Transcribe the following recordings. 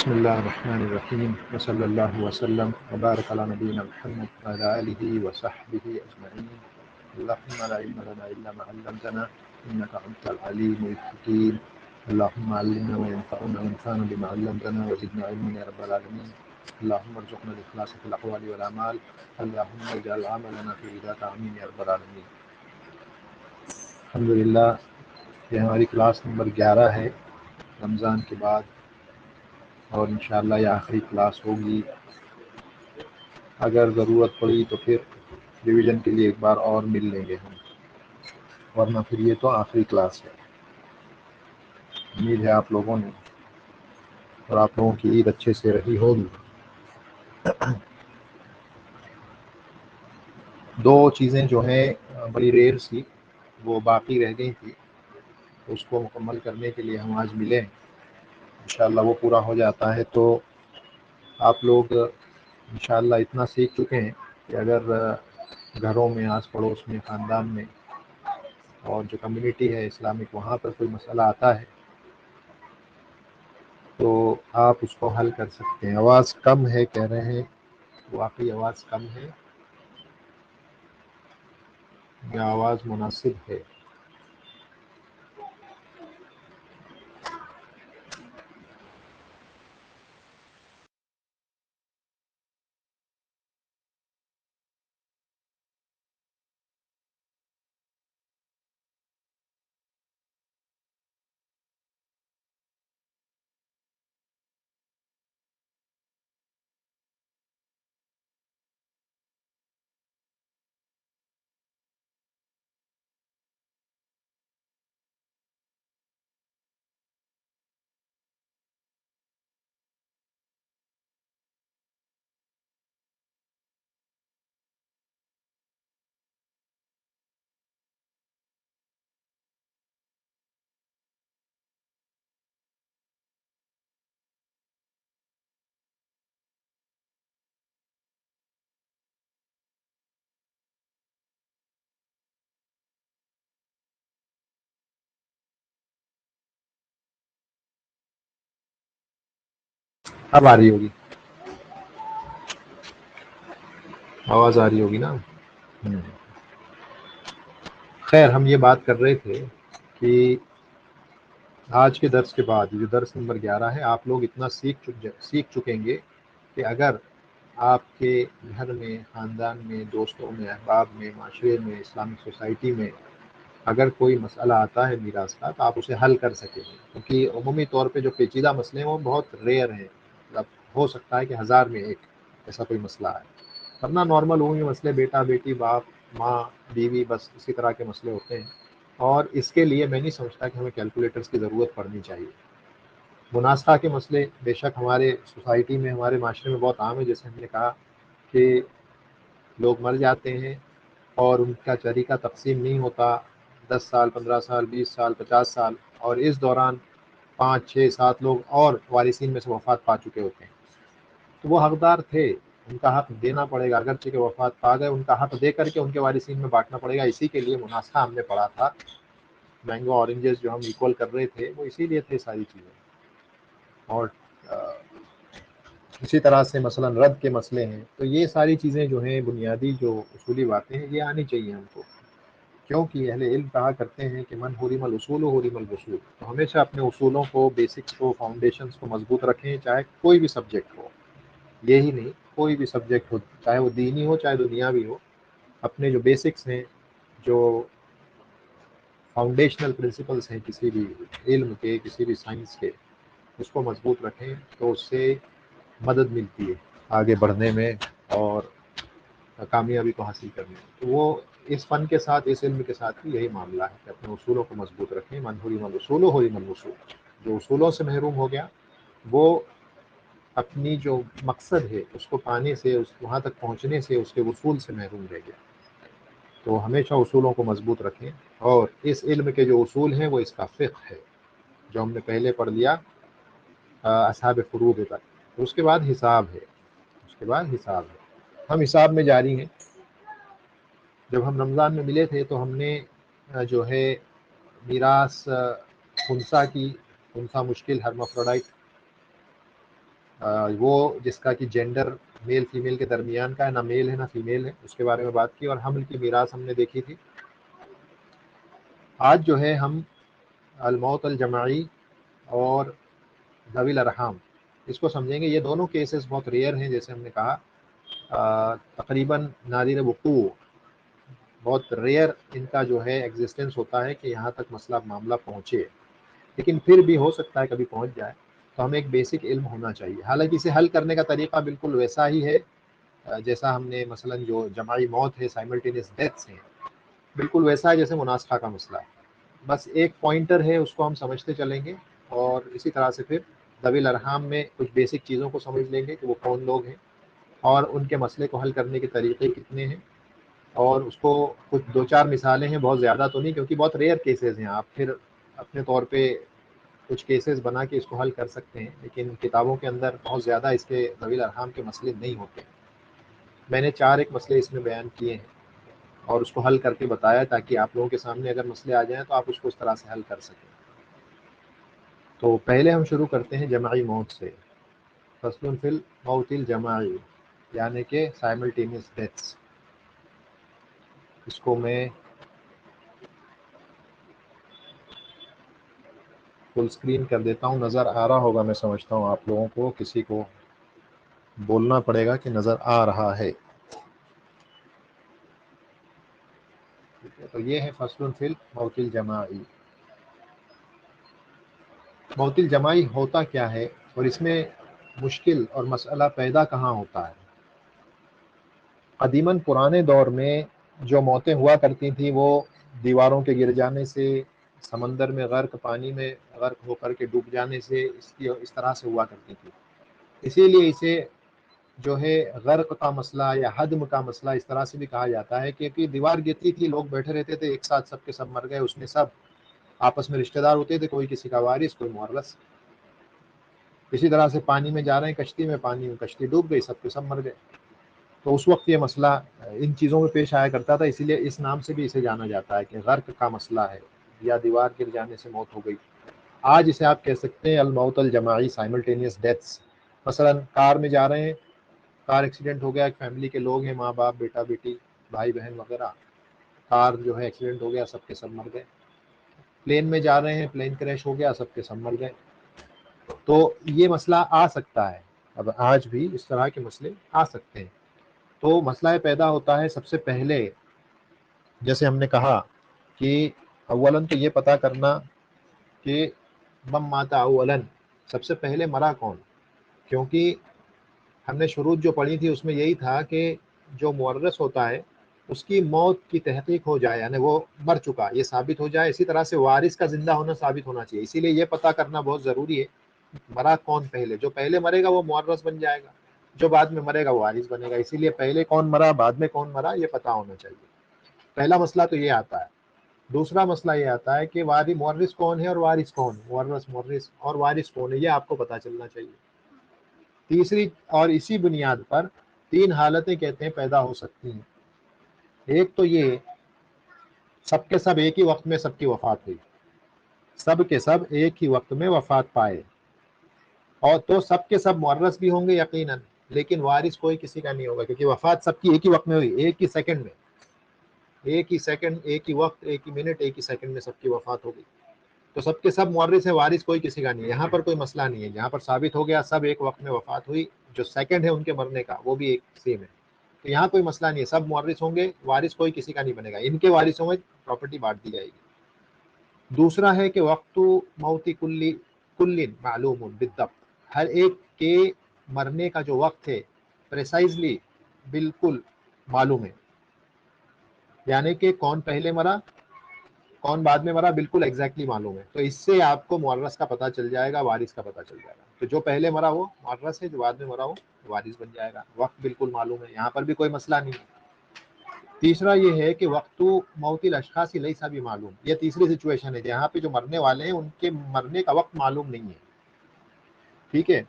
بسم اللہ الرحمن الرحیم وصلی اللہ وسلم وبارک علی نبینا محمد وعلی آلہ وصحبہ اجمعین اللہم لا علم لنا الا ما علمتنا انک انت العلیم الحکیم اللہم علمنا ما ينفعنا وانفعنا بما علمتنا وزدنا علما یا رب العالمین اللہم ارزقنا الاخلاص فی الاقوال والاعمال اللہم اجعل عملنا فی رضاک آمین یا رب العالمین۔ الحمدللہ یہ ہماری کلاس نمبر 11 ہے رمضان کے بعد، اور انشاءاللہ یہ آخری کلاس ہوگی۔ اگر ضرورت پڑی تو پھر ریویژن کے لیے ایک بار اور مل لیں گے ہم، ورنہ پھر یہ تو آخری کلاس ہے۔ امید ہے آپ لوگوں نے اور آپ لوگوں کی عید اچھے سے رہی ہوگی۔ دو چیزیں جو ہیں بڑی ریئر سی وہ باقی رہ گئی تھی، اس کو مکمل کرنے کے لیے ہم آج ملے۔ انشاءاللہ وہ پورا ہو جاتا ہے تو آپ لوگ انشاءاللہ اتنا سیکھ چکے ہیں کہ اگر گھروں میں، آس پڑوس میں، خاندان میں اور جو کمیونٹی ہے اسلامک وہاں پر کوئی مسئلہ آتا ہے تو آپ اس کو حل کر سکتے ہیں۔ آواز کم ہے کہہ رہے ہیں، واقعی آواز کم ہے یا آواز مناسب ہے؟ اب آ رہی ہوگی، آواز آ رہی ہوگی نا؟ خیر، ہم یہ بات کر رہے تھے کہ آج کے درس کے بعد جو درس نمبر 11 ہے، آپ لوگ اتنا سیکھ چکیں گے کہ اگر آپ کے گھر میں، خاندان میں، دوستوں میں، احباب میں، معاشرے میں، اسلامک سوسائٹی میں اگر کوئی مسئلہ آتا ہے میراث کا تو آپ اسے حل کر سکیں گے، کیونکہ عمومی طور پہ جو پیچیدہ مسئلے ہیں وہ بہت ریئر ہیں، مطلب ہو سکتا ہے کہ 1000 میں ایک ایسا کوئی مسئلہ ہے، ورنہ نارمل ہوں گے مسئلے، بیٹا بیٹی، باپ ماں بیوی، بس اسی طرح کے مسئلے ہوتے ہیں۔ اور اس کے لیے میں نہیں سمجھتا کہ ہمیں کیلکولیٹرز کی ضرورت پڑنی چاہیے۔ مناسخہ کے مسئلے بے شک ہمارے سوسائٹی میں، ہمارے معاشرے میں بہت عام ہے، جیسے ہم نے کہا کہ لوگ مر جاتے ہیں اور ان کا طریقہ تقسیم نہیں ہوتا، 10 سال، 15 سال، 20 سال، 50 سال، اور اس دوران 5 6 7 لوگ اور وارثین میں سے وفات پا چکے ہوتے ہیں، تو وہ حقدار تھے، ان کا حق دینا پڑے گا، اگرچہ کہ وفات پا گئے، ان کا حق دے کر کے ان کے وارثین میں بانٹنا پڑے گا۔ اسی کے لیے مناسخہ ہم نے پڑھا تھا، مینگو اورنجز جو ہم ایکول کر رہے تھے وہ اسی لیے تھے ساری چیزیں۔ اور اسی طرح سے مثلا رد کے مسئلے ہیں، تو یہ ساری چیزیں جو ہیں بنیادی جو اصولی باتیں ہیں یہ آنی چاہیے ہم کو، کیونکہ اہل علم کہا کرتے ہیں کہ من حرم الاصول حرم الوصول، تو ہمیشہ اپنے اصولوں کو، بیسکس کو، فاؤنڈیشنز کو مضبوط رکھیں، چاہے کوئی بھی سبجیکٹ ہو، یہی نہیں کوئی بھی سبجیکٹ ہو، چاہے وہ دینی ہو چاہے دنیاوی ہو، اپنے جو بیسکس ہیں، جو فاؤنڈیشنل پرنسپلس ہیں کسی بھی علم کے، کسی بھی سائنس کے، اس کو مضبوط رکھیں تو اس سے مدد ملتی ہے آگے بڑھنے میں اور کامیابی کو حاصل کرنے میں۔ تو وہ اس فن کے ساتھ، اس علم کے ساتھ بھی یہی معاملہ ہے کہ اپنے اصولوں کو مضبوط رکھیں۔ من حرم الاصول حرم الوصول، جو اصولوں سے محروم ہو گیا وہ اپنی جو مقصد ہے اس کو پانے سے، وہاں تک پہنچنے سے، اس کے وصول سے محروم رہ گیا۔ تو ہمیشہ اصولوں کو مضبوط رکھیں، اور اس علم کے جو اصول ہیں وہ اس کا فقہ ہے جو ہم نے پہلے پڑھ لیا اصحاب فروض تک، اس کے بعد حساب ہے، اس کے بعد حساب ہے۔ ہم حساب میں جاری ہیں۔ جب ہم رمضان میں ملے تھے تو ہم نے جو ہے میراث خنثیٰ کی، خنثیٰ مشکل ہرمافروڈائٹ وہ جس کا کہ جینڈر میل فیمیل کے درمیان کا ہے، نہ میل ہے نہ فیمیل ہے، اس کے بارے میں بات کی، اور حمل کی میراث ہم نے دیکھی تھی۔ آج جو ہے ہم الموت الجماعی اور ذوی الارحام اس کو سمجھیں گے۔ یہ دونوں کیسز بہت ریئر ہیں، جیسے ہم نے کہا تقریباً نادر وقوع، بہت ریئر ان کا جو ہے ایگزسٹنس ہوتا ہے کہ یہاں تک مسئلہ معاملہ پہنچے، لیکن پھر بھی ہو سکتا ہے کبھی پہنچ جائے، تو ہمیں ایک بیسک علم ہونا چاہیے۔ حالانکہ اسے حل کرنے کا طریقہ بالکل ویسا ہی ہے جیسا ہم نے مثلا جو جماعی موت ہے، سائملٹینیس ڈیتھس ہیں، بالکل ویسا ہے جیسے مناسخہ کا مسئلہ ہے۔ بس ایک پوائنٹر ہے، اس کو ہم سمجھتے چلیں گے، اور اسی طرح سے پھر ذوی الارحام میں کچھ بیسک چیزوں کو سمجھ لیں گے کہ وہ کون لوگ ہیں اور ان کے مسئلے کو حل کرنے کے طریقے کتنے ہیں، اور اس کو کچھ دو چار مثالیں ہیں، بہت زیادہ تو نہیں، کیونکہ بہت ریئر کیسز ہیں۔ آپ پھر اپنے طور پہ کچھ کیسز بنا کے اس کو حل کر سکتے ہیں، لیکن کتابوں کے اندر بہت زیادہ اس کے ذوی الارحام کے مسئلے نہیں ہوتے۔ میں نے 4 ایک مسئلے اس میں بیان کیے ہیں اور اس کو حل کر کے بتایا، تاکہ آپ لوگوں کے سامنے اگر مسئلے آ جائیں تو آپ اس کو اس طرح سے حل کر سکیں۔ تو پہلے ہم شروع کرتے ہیں جماعی موت سے۔ فصل فی الموت الجماعی، یعنی کہ سائملٹینیس ڈیتھس۔ اس کو میں فل اسکرین کر دیتا ہوں، نظر آ رہا ہوگا میں سمجھتا ہوں آپ لوگوں کو، کسی کو بولنا پڑے گا کہ نظر آ رہا ہے۔ تو یہ ہے فصل فی الموت الجماعی۔ موت الجماعی ہوتا کیا ہے اور اس میں مشکل اور مسئلہ پیدا کہاں ہوتا ہے؟ قدیماً پرانے دور میں جو موتیں ہوا کرتی تھیں وہ دیواروں کے گر جانے سے، سمندر میں غرق، پانی میں غرق ہو کر کے ڈوب جانے سے، اس طرح سے ہوا کرتی تھی۔ اسی لیے اسے جو ہے غرق کا مسئلہ یا ہدم کا مسئلہ اس طرح سے بھی کہا جاتا ہے، کیونکہ دیوار گرتی تھی، لوگ بیٹھے رہتے تھے ایک ساتھ، سب کے سب مر گئے، اس میں سب آپس میں رشتہ دار ہوتے تھے، کوئی کسی کا وارث، کوئی مورث۔ اسی طرح سے پانی میں جا رہے ہیں کشتی میں، پانی میں کشتی ڈوب گئی، سب کے سب مر گئے۔ تو اس وقت یہ مسئلہ ان چیزوں میں پیش آیا کرتا تھا، اسی لیے اس نام سے بھی اسے جانا جاتا ہے کہ غرق کا مسئلہ ہے یا دیوار گر جانے سے موت ہو گئی۔ آج اسے آپ کہہ سکتے ہیں الموت الجماعی، سائملٹینیس ڈیتھس۔ مثلا کار میں جا رہے ہیں، کار ایکسیڈنٹ ہو گیا، ایک فیملی کے لوگ ہیں، ماں باپ، بیٹا بیٹی، بھائی بہن وغیرہ، کار جو ہے ایکسیڈنٹ ہو گیا، سب کے سب مر گئے۔ پلین میں جا رہے ہیں، پلین کریش ہو گیا، سب کے سب مر گئے۔ تو یہ مسئلہ آ سکتا ہے، اب آج بھی اس طرح کے مسئلے آ سکتے ہیں۔ تو مسئلہ پیدا ہوتا ہے سب سے پہلے، جیسے ہم نے کہا کہ اولاً تو یہ پتا کرنا کہ من مات اولاً، سب سے پہلے مرا کون، کیونکہ ہم نے شروط جو پڑھی تھی اس میں یہی تھا کہ جو مورث ہوتا ہے اس کی موت کی تحقیق ہو جائے، یعنی وہ مر چکا یہ ثابت ہو جائے، اسی طرح سے وارث کا زندہ ہونا ثابت ہونا چاہیے۔ اسی لیے یہ پتا کرنا بہت ضروری ہے مرا کون پہلے۔ جو پہلے مرے گا وہ مورث بن جائے گا، جو بعد میں مرے گا وہ وارث بنے گا۔ اسی لیے پہلے کون مرا، بعد میں کون مرا، یہ پتا ہونا چاہیے۔ پہلا مسئلہ تو یہ آتا ہے۔ دوسرا مسئلہ یہ آتا ہے کہ مورث کون ہے اور وارث کون، مورث اور وارث کون ہے، یہ آپ کو پتا چلنا چاہیے۔ تیسری، اور اسی بنیاد پر 3 حالتیں کہتے ہیں پیدا ہو سکتی ہیں۔ ایک تو یہ سب کے سب ایک ہی وقت میں سب کی وفات ہوئی، سب کے سب ایک ہی وقت میں وفات پائے، اور تو سب کے سب مورث بھی ہوں گے یقیناً، لیکن وارث کوئی کسی کا نہیں ہوگا، کیونکہ وفات سب کی ایک ہی وقت میں ہوئی، ایک ہی سیکنڈ میں، ایک ہی سیکنڈ، ایک ہی وقت، ایک ہی منٹ، ایک ہی سیکنڈ میں سب کی وفات ہو گئی۔ تو سب کے سب مورث ہیں، وارث کوئی کسی کا نہیں ہے۔ یہاں پر کوئی مسئلہ نہیں ہے، یہاں پر ثابت ہو گیا سب ایک وقت میں وفات ہوئی، جو سیکنڈ ہے ان کے مرنے کا وہ بھی ایک سیم ہے، تو یہاں کوئی مسئلہ نہیں ہے، سب مورث ہوں گے، وارث کوئی کسی کا نہیں بنے گا، ان کے وارثوں میں پراپرٹی بانٹ دی جائے گی۔ دوسرا ہے کہ وقت موت کل معلوم بالضبط، ہر ایک کے مرنے کا جو وقت ہے پریسائزلی بالکل معلوم ہے، یعنی کہ کون پہلے مرا، کون بعد میں مرا، بالکل ایگزیکٹلی معلوم ہے۔ تو اس سے آپ کو مورث کا پتہ چل جائے گا، وارث کا پتہ چل جائے گا۔ تو جو پہلے مرا وہ مورث ہے، جو بعد میں مرا وہ وارث بن جائے گا۔ وقت بالکل معلوم ہے، یہاں پر بھی کوئی مسئلہ نہیں ہے۔ تیسرا یہ ہے کہ وقت موت الاشخاص لیسا بھی معلوم، یہ تیسری سچویشن ہے جہاں پہ جو مرنے والے ہیں ان کے مرنے کا وقت معلوم نہیں ہے، ٹھیک ہے۔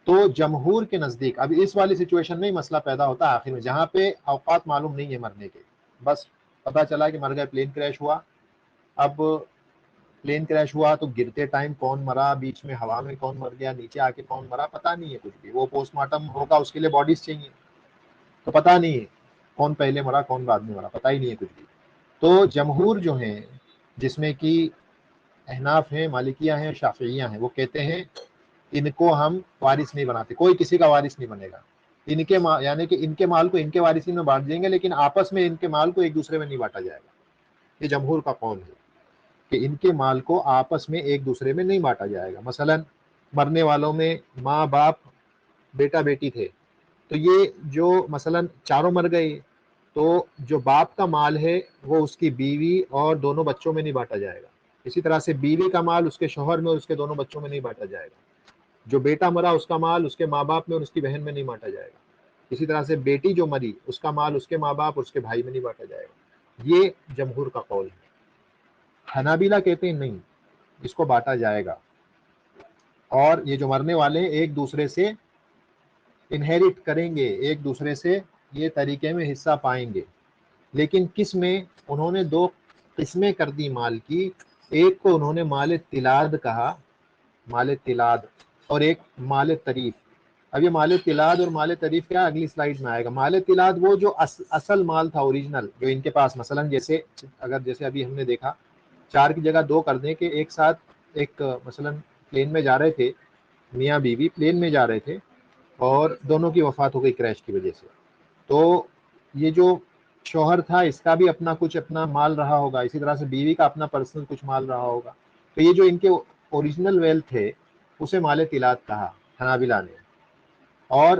تو جمہور کے نزدیک اب اس والی سچویشن میں مسئلہ پیدا ہوتا ہے آخر میں، جہاں پہ اوقات معلوم نہیں ہے مرنے کے، بس پتا چلا کہ مر گئے، پلین کریش ہوا۔ اب پلین کریش ہوا تو گرتے ٹائم کون مرا، بیچ میں ہوا میں کون مر گیا، نیچے آ کے کون مرا، پتہ نہیں ہے کچھ بھی. وہ پوسٹ مارٹم ہوگا، اس کے لیے باڈیز چاہیے، تو پتہ نہیں ہے کون پہلے مرا کون بعد میں مرا، پتہ ہی نہیں ہے کچھ بھی. تو جمہور جو ہیں، جس میں کہ احناف ہیں، مالکیہ ہیں، شافعیہ ہیں، وہ کہتے ہیں ان کو ہم وارث نہیں بناتے، کوئی کسی کا وارث نہیں بنے گا. ان کے یعنی کہ ان کے مال کو ان کے وارثین میں بانٹ دیں گے، لیکن آپس میں ان کے مال کو ایک دوسرے میں نہیں بانٹا جائے گا. یہ جمہور کا قول ہے کہ ان کے مال کو آپس میں ایک دوسرے میں نہیں بانٹا جائے گا. مثلا مرنے والوں میں ماں باپ بیٹا بیٹی تھے، تو یہ جو مثلا چاروں مر گئے، تو جو باپ کا مال ہے وہ اس کی بیوی اور دونوں بچوں میں نہیں بانٹا جائے گا. اسی طرح سے بیوی کا مال اس کے شوہر میں اور اس کے دونوں بچوں میں نہیں بانٹا جائے گا. جو بیٹا مرا اس کا مال اس کے ماں باپ میں اور اس کی بہن میں نہیں بانٹا جائے گا. اسی طرح سے بیٹی جو مری اس کا مال اس کے ماں باپ اور اس کے بھائی میں نہیں بانٹا جائے گا. یہ جمہور کا قول ہے. حنابلہ کہتے ہیں نہیں، اس کو بانٹا جائے گا، اور یہ جو مرنے والے ہیں ایک دوسرے سے انہیریٹ کریں گے، ایک دوسرے سے یہ طریقے میں حصہ پائیں گے. لیکن کس میں؟ انہوں نے دو قسمیں کر دی مال کی. ایک کو انہوں نے مال تلاد کہا، مال تلاد، اور ایک مال طریف. اب یہ مال تلاد اور مال طریف کیا اگلی سلائیڈ میں آئے گا. مال تلاد وہ جو اصل مال تھا، اوریجنل، جو ان کے پاس مثلا جیسے ابھی ہم نے دیکھا 4 کی جگہ 2 کر دیں کہ ایک ساتھ ایک مثلا پلین میں جا رہے تھے، میاں بیوی پلین میں جا رہے تھے اور دونوں کی وفات ہو گئی کریش کی وجہ سے. تو یہ جو شوہر تھا اس کا بھی اپنا مال رہا ہوگا، اسی طرح سے بیوی کا اپنا پرسنل کچھ مال رہا ہوگا. تو یہ جو ان کے اوریجنل ویلتھ ہے اسے مال تلاد کہا حنابلہ نے. اور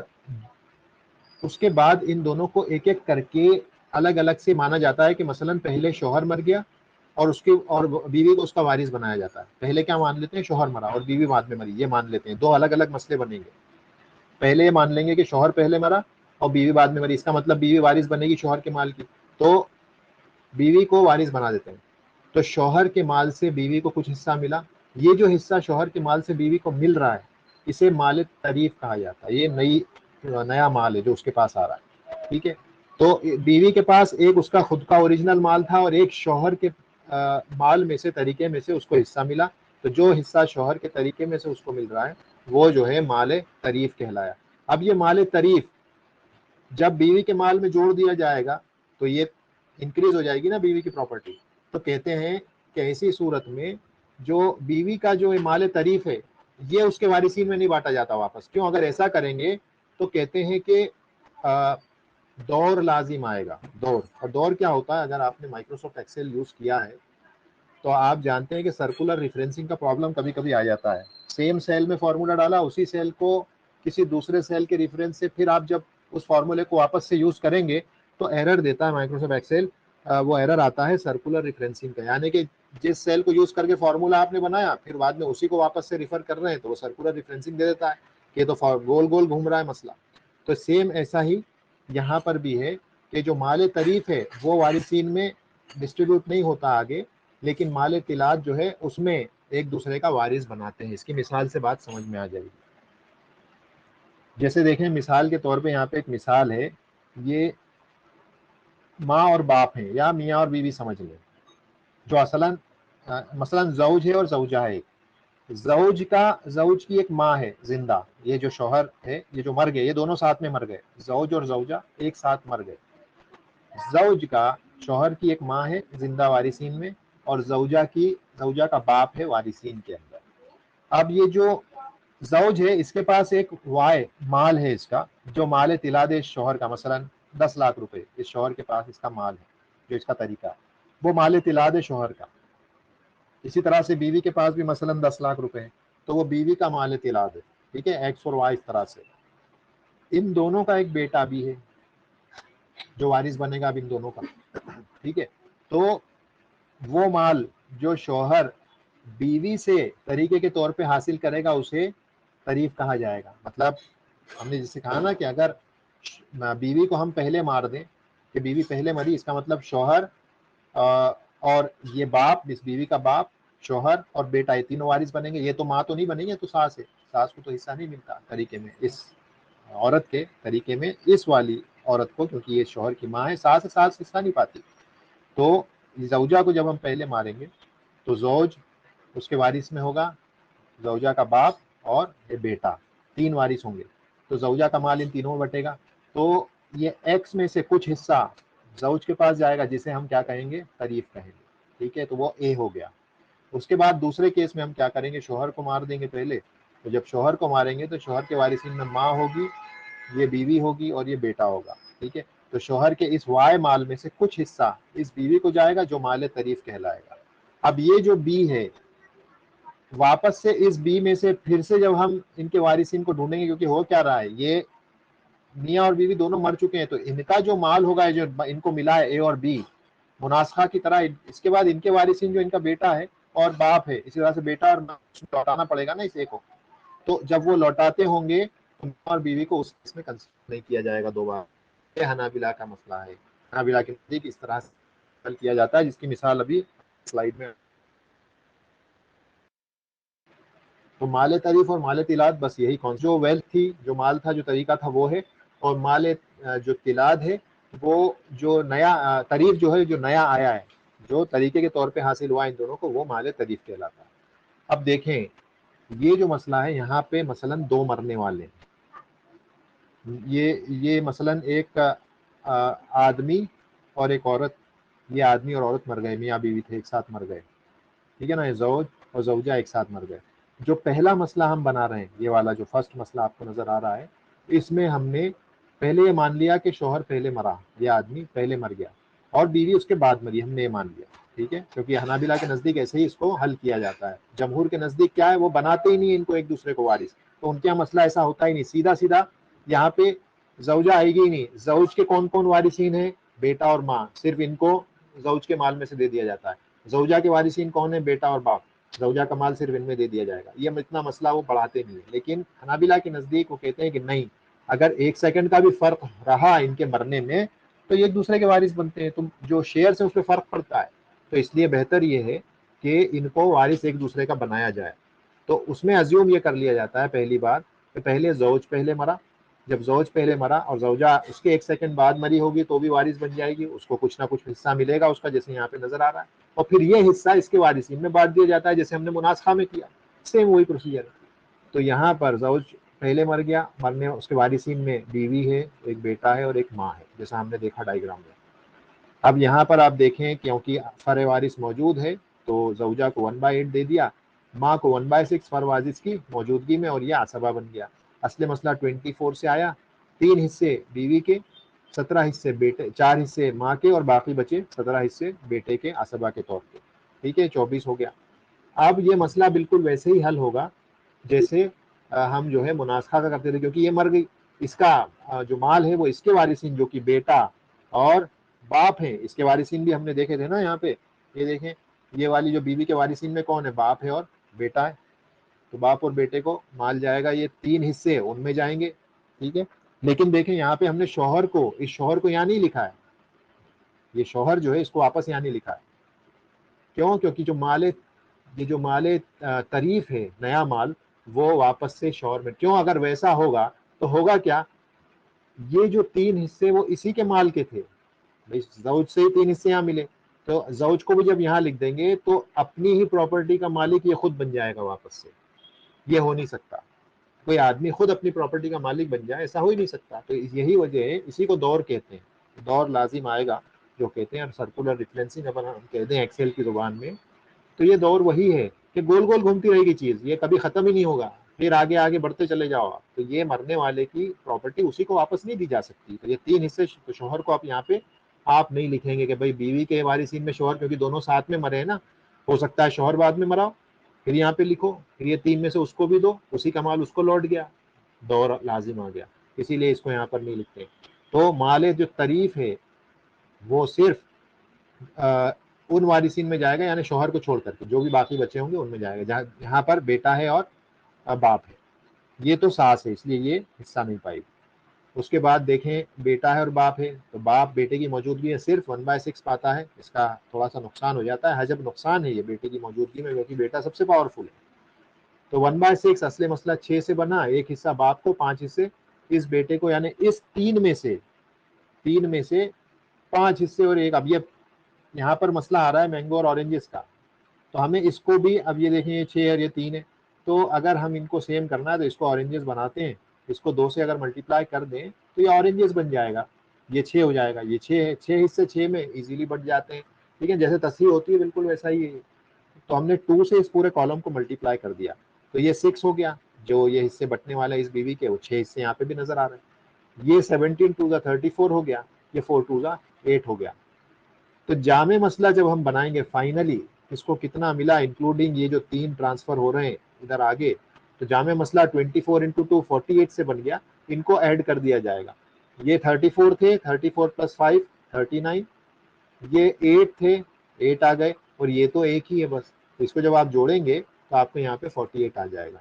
اس کے بعد ان دونوں کو ایک ایک کر کے الگ الگ سے مانا جاتا ہے کہ مثلا پہلے شوہر مر گیا اور بیوی کو اس کا وارث بنایا جاتا ہے. پہلے کیا مان لیتے ہیں؟ شوہر مرا اور بیوی بعد میں مری، یہ مان لیتے ہیں. 2 الگ الگ مسئلے بنیں گے. پہلے یہ مان لیں گے کہ شوہر پہلے مرا اور بیوی بعد میں مری، اس کا مطلب بیوی وارث بنے گی شوہر کے مال کی، تو بیوی کو وارث بنا دیتے ہیں. تو شوہر کے مال سے بیوی کو کچھ حصہ ملا. یہ جو حصہ شوہر کے مال سے بیوی کو مل رہا ہے اسے مال طریف کہا جاتا ہے. یہ نیا مال ہے جو اس کے پاس آ رہا ہے. ٹھیک ہے. تو بیوی کے پاس ایک اس کا خود کا اوریجنل مال تھا اور ایک شوہر کے مال میں سے، طریقے میں سے اس کو حصہ ملا. تو جو حصہ شوہر کے طریقے میں سے اس کو مل رہا ہے وہ جو ہے مال طریف کہلایا. اب یہ مال طریف جب بیوی کے مال میں جوڑ دیا جائے گا تو یہ انکریز ہو جائے گی نا بیوی کی پراپرٹی. تو کہتے ہیں کہ ایسی صورت میں جو بیوی کا جو مال طریف ہے یہ اس کے وارثین میں نہیں بانٹا جاتا واپس. کیوں؟ اگر ایسا کریں گے تو کہتے ہیں کہ دور لازم آئے گا. اور دور کیا ہوتا ہے؟ اگر آپ نے مائکروسافٹ ایکسل یوز کیا ہے تو آپ جانتے ہیں کہ سرکولر ریفرنسنگ کا پرابلم کبھی کبھی آ جاتا ہے. سیم سیل میں فارمولا ڈالا، اسی سیل کو کسی دوسرے سیل کے ریفرنس سے پھر آپ جب اس فارمولے کو واپس سے یوز کریں گے تو ایرر دیتا ہے مائکروسافٹ ایکسل. وہ ایرر آتا ہے سرکولر ریفرنسنگ کا، یعنی کہ جس سیل کو یوز کر کے فارمولا آپ نے بنایا پھر بعد میں اسی کو واپس سے ریفر کر رہے ہیں تو وہ سرکولر ریفرنسنگ دے دیتا ہے کہ تو گول گول گھوم رہا ہے مسئلہ. تو سیم ایسا ہی یہاں پر بھی ہے کہ جو مال طریف ہے وہ وارثین میں ڈسٹریبیوٹ نہیں ہوتا آگے، لیکن مال تلاد جو ہے اس میں ایک دوسرے کا وارث بناتے ہیں. اس کی مثال سے بات سمجھ میں آ جائے گی. جیسے دیکھیں مثال کے طور پہ یہاں پہ ایک مثال ہے، یہ ماں اور باپ ہیں یا میاں اور بیوی سمجھ لیں، جو مثلا زوج ہے اور زوجہ ہے. زوج کی ایک ماں ہے زندہ، یہ جو شوہر ہے یہ جو مر گئے، یہ دونوں ساتھ میں مر گئے، زوج اور زوجہ ایک ساتھ مر گئے. شوہر کی ایک ماں ہے زندہ وارثین میں، اور زوجہ کا باپ ہے وارثین کے اندر. اب یہ جو زوج ہے اس کے پاس ایک مال ہے، اس کا جو مال تلاد شوہر کا، مثلا 10 لاکھ روپے اس شوہر کے پاس اس کا مال ہے، جو اس کا طریقہ ہے وہ مال تلاد شوہر کا. اسی طرح سے بیوی کے پاس بھی مثلا 10 لاکھ روپے ہیں تو وہ بیوی کا مال تلاد ہے. ٹھیک ہے، ایکس اور وائی اس طرح سے. ان دونوں کا ایک بیٹا بھی ہے جو وارث بنے گا اب ان دونوں کا. ٹھیک ہے، تو وہ مال جو شوہر بیوی سے طریقے کے طور پہ حاصل کرے گا اسے طریف کہا جائے گا. مطلب ہم نے جسے کہا نا کہ اگر بیوی کو ہم پہلے مار دیں کہ بیوی پہلے مری، اس کا مطلب شوہر اور یہ باپ، اس بیوی کا باپ، شوہر اور بیٹا، یہ تینوں وارث بنیں گے. یہ تو ماں تو نہیں بنیں گے، تو ساس ہے، ساس کو تو حصہ نہیں ملتا طریقے میں اس عورت کے طریقے میں. اس والی عورت کو، کیونکہ یہ شوہر کی ماں ہے، ساس حصہ نہیں پاتی. تو زوجہ کو جب ہم پہلے ماریں گے تو زوج اس کے وارث میں ہوگا زوجہ کا باپ اور یہ بیٹا، 3 وارث ہوں گے، تو زوجہ کا مال ان تینوں میں بٹے گا. تو یہ ایکس میں سے کچھ حصہ زوج کے پاس جائے گا جسے ہم کیا کہیں گے، طریف کہیں گے. ٹھیک ہے، تو وہ اے ہو گیا. اس کے بعد دوسرے کیس میں ہم کیا کریں گے، شوہر کو مار دیں گے پہلے. تو جب شوہر کو ماریں گے تو شوہر کے وارثین میں ماں ہوگی، یہ بیوی ہوگی اور یہ بیٹا ہوگا. ٹھیک ہے، تو شوہر کے اس وائے مال میں سے کچھ حصہ اس بیوی کو جائے گا جو مال طریف کہلائے گا. اب یہ جو بی ہے واپس سے اس بی میں سے پھر سے جب ہم ان کے وارثین کو ڈھونڈیں گے، کیونکہ ہو کیا رہا ہے، یہ میاں اور بیوی دونوں مر چکے ہیں، تو ان کا جو مال ہوگا جو ان کو ملا ہے اے اور بی مناسخہ کی طرح، اس کے بعد ان کے وارثین جو ان کا بیٹا ہے اور باپ ہے، اسی طرح سے بیٹا اور لوٹانا پڑے گا نا اس اے کو. تو جب وہ لوٹاتے ہوں گے تو میاں اور بیوی کو اس میں کنسیڈر نہیں کیا جائے گا دوبارہ. یہ حنابلہ کا مسئلہ ہے. حنابلہ کے نزدیک اس طرح سے حل کیا جاتا ہے، جس کی مثال ابھی سلائیڈ میں. تو مال طریف اور مال تلاد بس یہی کون جو ویلتھ تھی، جو مال تھا، جو طریقہ تھا وہ ہے. اور مال جو تلاد ہے وہ جو نیا طریف جو ہے، جو نیا آیا ہے، جو طریقے کے طور پہ حاصل ہوا ان دونوں کو، وہ مال طریف کہلاتا ہے. اب دیکھیں یہ جو مسئلہ ہے یہاں پہ مثلاً 2 مرنے والے ہیں. یہ مثلاً ایک آدمی اور ایک عورت، یہ آدمی اور عورت مر گئے، میاں بیوی تھے ایک ساتھ مر گئے. ٹھیک ہے نا، یہ زوج اور زوجہ ایک ساتھ مر گئے. جو پہلا مسئلہ ہم بنا رہے ہیں، یہ والا جو فرسٹ مسئلہ آپ کو نظر آ رہا ہے، اس میں ہم نے پہلے یہ مان لیا کہ شوہر پہلے مرا، یہ آدمی پہلے مر گیا اور بیوی اس کے بعد مری، ہم نے یہ مان لیا. ٹھیک ہے، کیونکہ حنابلہ کے نزدیک ایسے ہی اس کو حل کیا جاتا ہے. جمہور کے نزدیک کیا ہے، وہ بناتے ہی نہیں ان کو ایک دوسرے کو وارث، تو ان کے یہاں مسئلہ ایسا ہوتا ہی نہیں. سیدھا سیدھا یہاں پہ زوجہ آئے گی ہی نہیں. زوج کے کون کون وارثین ہیں، بیٹا اور ماں، صرف ان کو زوج کے مال میں سے دے دیا جاتا ہے. زوجہ کے وارثین کون ہیں، بیٹا اور باپ، زوجہ کا مال صرف ان میں دے دیا جائے گا. یہ اتنا مسئلہ وہ بڑھاتے نہیں ہے. لیکن حنابلہ کے نزدیک وہ کہتے ہیں کہ نہیں، اگر 1 سیکنڈ کا بھی فرق رہا ان کے مرنے میں تو یہ ایک دوسرے کے وارث بنتے ہیں. تم جو شیئر سے اس پہ فرق پڑتا ہے، تو اس لیے بہتر یہ ہے کہ ان کو وارث ایک دوسرے کا بنایا جائے. تو اس میں ازیوم یہ کر لیا جاتا ہے پہلی بار کہ پہلے زوج پہلے مرا. جب زوج پہلے مرا اور زوجہ اس کے 1 سیکنڈ بعد مری ہوگی تو بھی وارث بن جائے گی، اس کو کچھ نہ کچھ حصہ ملے گا اس کا، جیسے یہاں پہ نظر آ رہا ہے. اور پھر یہ حصہ اس کے وارثین میں بانٹ دیا جاتا ہے، جیسے ہم نے مناسخہ میں کیا، سیم وہی پروسیجر ہے. تو یہاں پر زوج پہلے مر گیا، مرنے اس کے وارثین میں بیوی ہے، ایک بیٹا ہے اور ایک ماں ہے، جیسا ہم نے دیکھا ڈائیگرام میں. اب یہاں پر آپ دیکھیں کیونکہ فر وارث موجود ہے تو زوجہ کو 1/8 دے دیا، ماں کو 1/6 فر وارث کی موجودگی میں، اور یہ عصبہ بن گیا. اصل مسئلہ 24 سے آیا، 3 حصے بیوی کے، 17 حصے بیٹے، 4 حصے ماں کے اور باقی بچے 17 حصے بیٹے کے عصبہ کے طور پہ. ٹھیک ہے، 24 ہو گیا. اب یہ مسئلہ بالکل ویسے ہی حل ہوگا جیسے ہم جو ہے مناسخہ کا کرتے تھے، کیونکہ یہ مر گئی، اس کا جو مال ہے وہ اس کے وارثین جو کہ بیٹا اور باپ ہیں، اس کے وارثین بھی ہم نے دیکھے تھے نا یہاں پہ. یہ دیکھیں یہ والی جو بیوی کے وارثین میں کون ہے، باپ ہے اور بیٹا ہے. تو باپ اور بیٹے کو مال جائے گا، یہ 3 حصے ان میں جائیں گے. ٹھیک ہے، لیکن دیکھیں یہاں پہ ہم نے شوہر کو، اس شوہر کو یہاں نہیں لکھا ہے، یہ شوہر جو ہے اس کو واپس یہاں نہیں لکھا ہے. کیوں؟ کیونکہ جو مال طریف ہے، نیا مال، وہ واپس سے شوہر میں. کیوں؟ اگر ویسا ہوگا تو ہوگا کیا، یہ جو 3 حصے وہ اسی کے مال کے تھے، زوج سے ہی 3 حصے یہاں ملے، تو زوج کو بھی جب یہاں لکھ دیں گے تو اپنی ہی پراپرٹی کا مالک یہ خود بن جائے گا واپس سے. یہ ہو نہیں سکتا، کوئی آدمی خود اپنی پراپرٹی کا مالک بن جائے، ایسا ہو ہی نہیں سکتا. تو یہی وجہ ہے، اسی کو دور کہتے ہیں، دور لازم آئے گا جو کہتے ہیں سرکولر ریفلنسنگ، اگر ہم کہتے ہیں ایکسل کی زبان میں. تو یہ دور وہی ہے کہ گول گول گھومتی رہے گی چیز، یہ کبھی ختم ہی نہیں ہوگا، پھر آگے آگے بڑھتے چلے جاؤ آپ. تو یہ مرنے والے کی پراپرٹی اسی کو واپس نہیں دی جا سکتی. تو یہ 3 حصے شوہر کو آپ یہاں پہ آپ نہیں لکھیں گے کہ بھائی بیوی کے وارثین میں شوہر، کیونکہ دونوں ساتھ میں مرے ہیں نا، ہو سکتا ہے شوہر بعد میں مرا، پھر یہاں پہ لکھو، پھر یہ 3 میں سے اس کو بھی دو، اسی کا مال اس کو لوٹ گیا، دور لازم آ گیا. اسی لیے اس کو یہاں پر نہیں لکھتے. تو مال جو طریف ہے وہ صرف ان وارثین میں جائے گا، یعنی شوہر کو چھوڑ کر کے جو بھی باقی بچے ہوں گے ان میں جائے گا. یہاں پر بیٹا ہے اور باپ ہے، یہ تو ساس ہے، اس لیے یہ حصہ نہیں پائے گی. اس کے بعد دیکھیں بیٹا ہے اور باپ ہے، تو باپ بیٹے کی موجودگی میں صرف 1/6 پاتا ہے. اس کا تھوڑا سا نقصان ہو جاتا ہے، حجب نقصان ہے یہ بیٹے کی موجودگی میں، کیونکہ بیٹا سب سے پاورفل ہے. تو 1/6 اصل مسئلہ 6 سے بنا، 1 حصہ باپ کو، 5 حصے اس بیٹے کو، یعنی اس 3 میں سے 5 حصے اور ایک. اب یہ یہاں پر مسئلہ آ رہا ہے مینگو اور اورنجز کا. تو ہمیں اس کو بھی، اب یہ دیکھیں یہ 6 اور یہ 3 ہے، تو اگر ہم ان کو سیم کرنا ہے تو اس کو اورنجز بناتے ہیں، اس کو 2 سے اگر ملٹیپلائی کر دیں تو یہ اورنجز بن جائے گا، یہ 6 ہو جائے گا، یہ 6 ہے، 6 حصے 6 میں ایزیلی بٹ جاتے ہیں، ٹھیک ہے، جیسے تصحیح ہوتی ہے بالکل ویسا ہی ہے۔ تو ہم نے 2 سے اس پورے کالم کو ملٹیپلائی کر دیا تو یہ 6 ہو گیا، جو یہ حصے بٹنے والا ہے اس بیوی کے وہ 6 حصے یہاں پہ بھی نظر آ رہے ہیں، یہ 17 2 34 ہو گیا، یہ 4 2 8 ہو گیا۔ تو جامع مسئلہ جب ہم بنائیں گے فائنلی اس کو کتنا ملا انکلوڈنگ یہ جو 3 ٹرانسفر ہو رہے ہیں ادھر آگے، تو جامع مسئلہ 24 انٹو 2 48 سے بن گیا، ان کو ایڈ کر دیا جائے گا، یہ 34 تھے، 34 پلس 5 39، یہ 8 تھے، 8 آ گئے، اور یہ تو ایک ہی ہے بس، تو اس کو جب آپ جوڑیں گے تو آپ کو یہاں پہ 48 آ جائے گا۔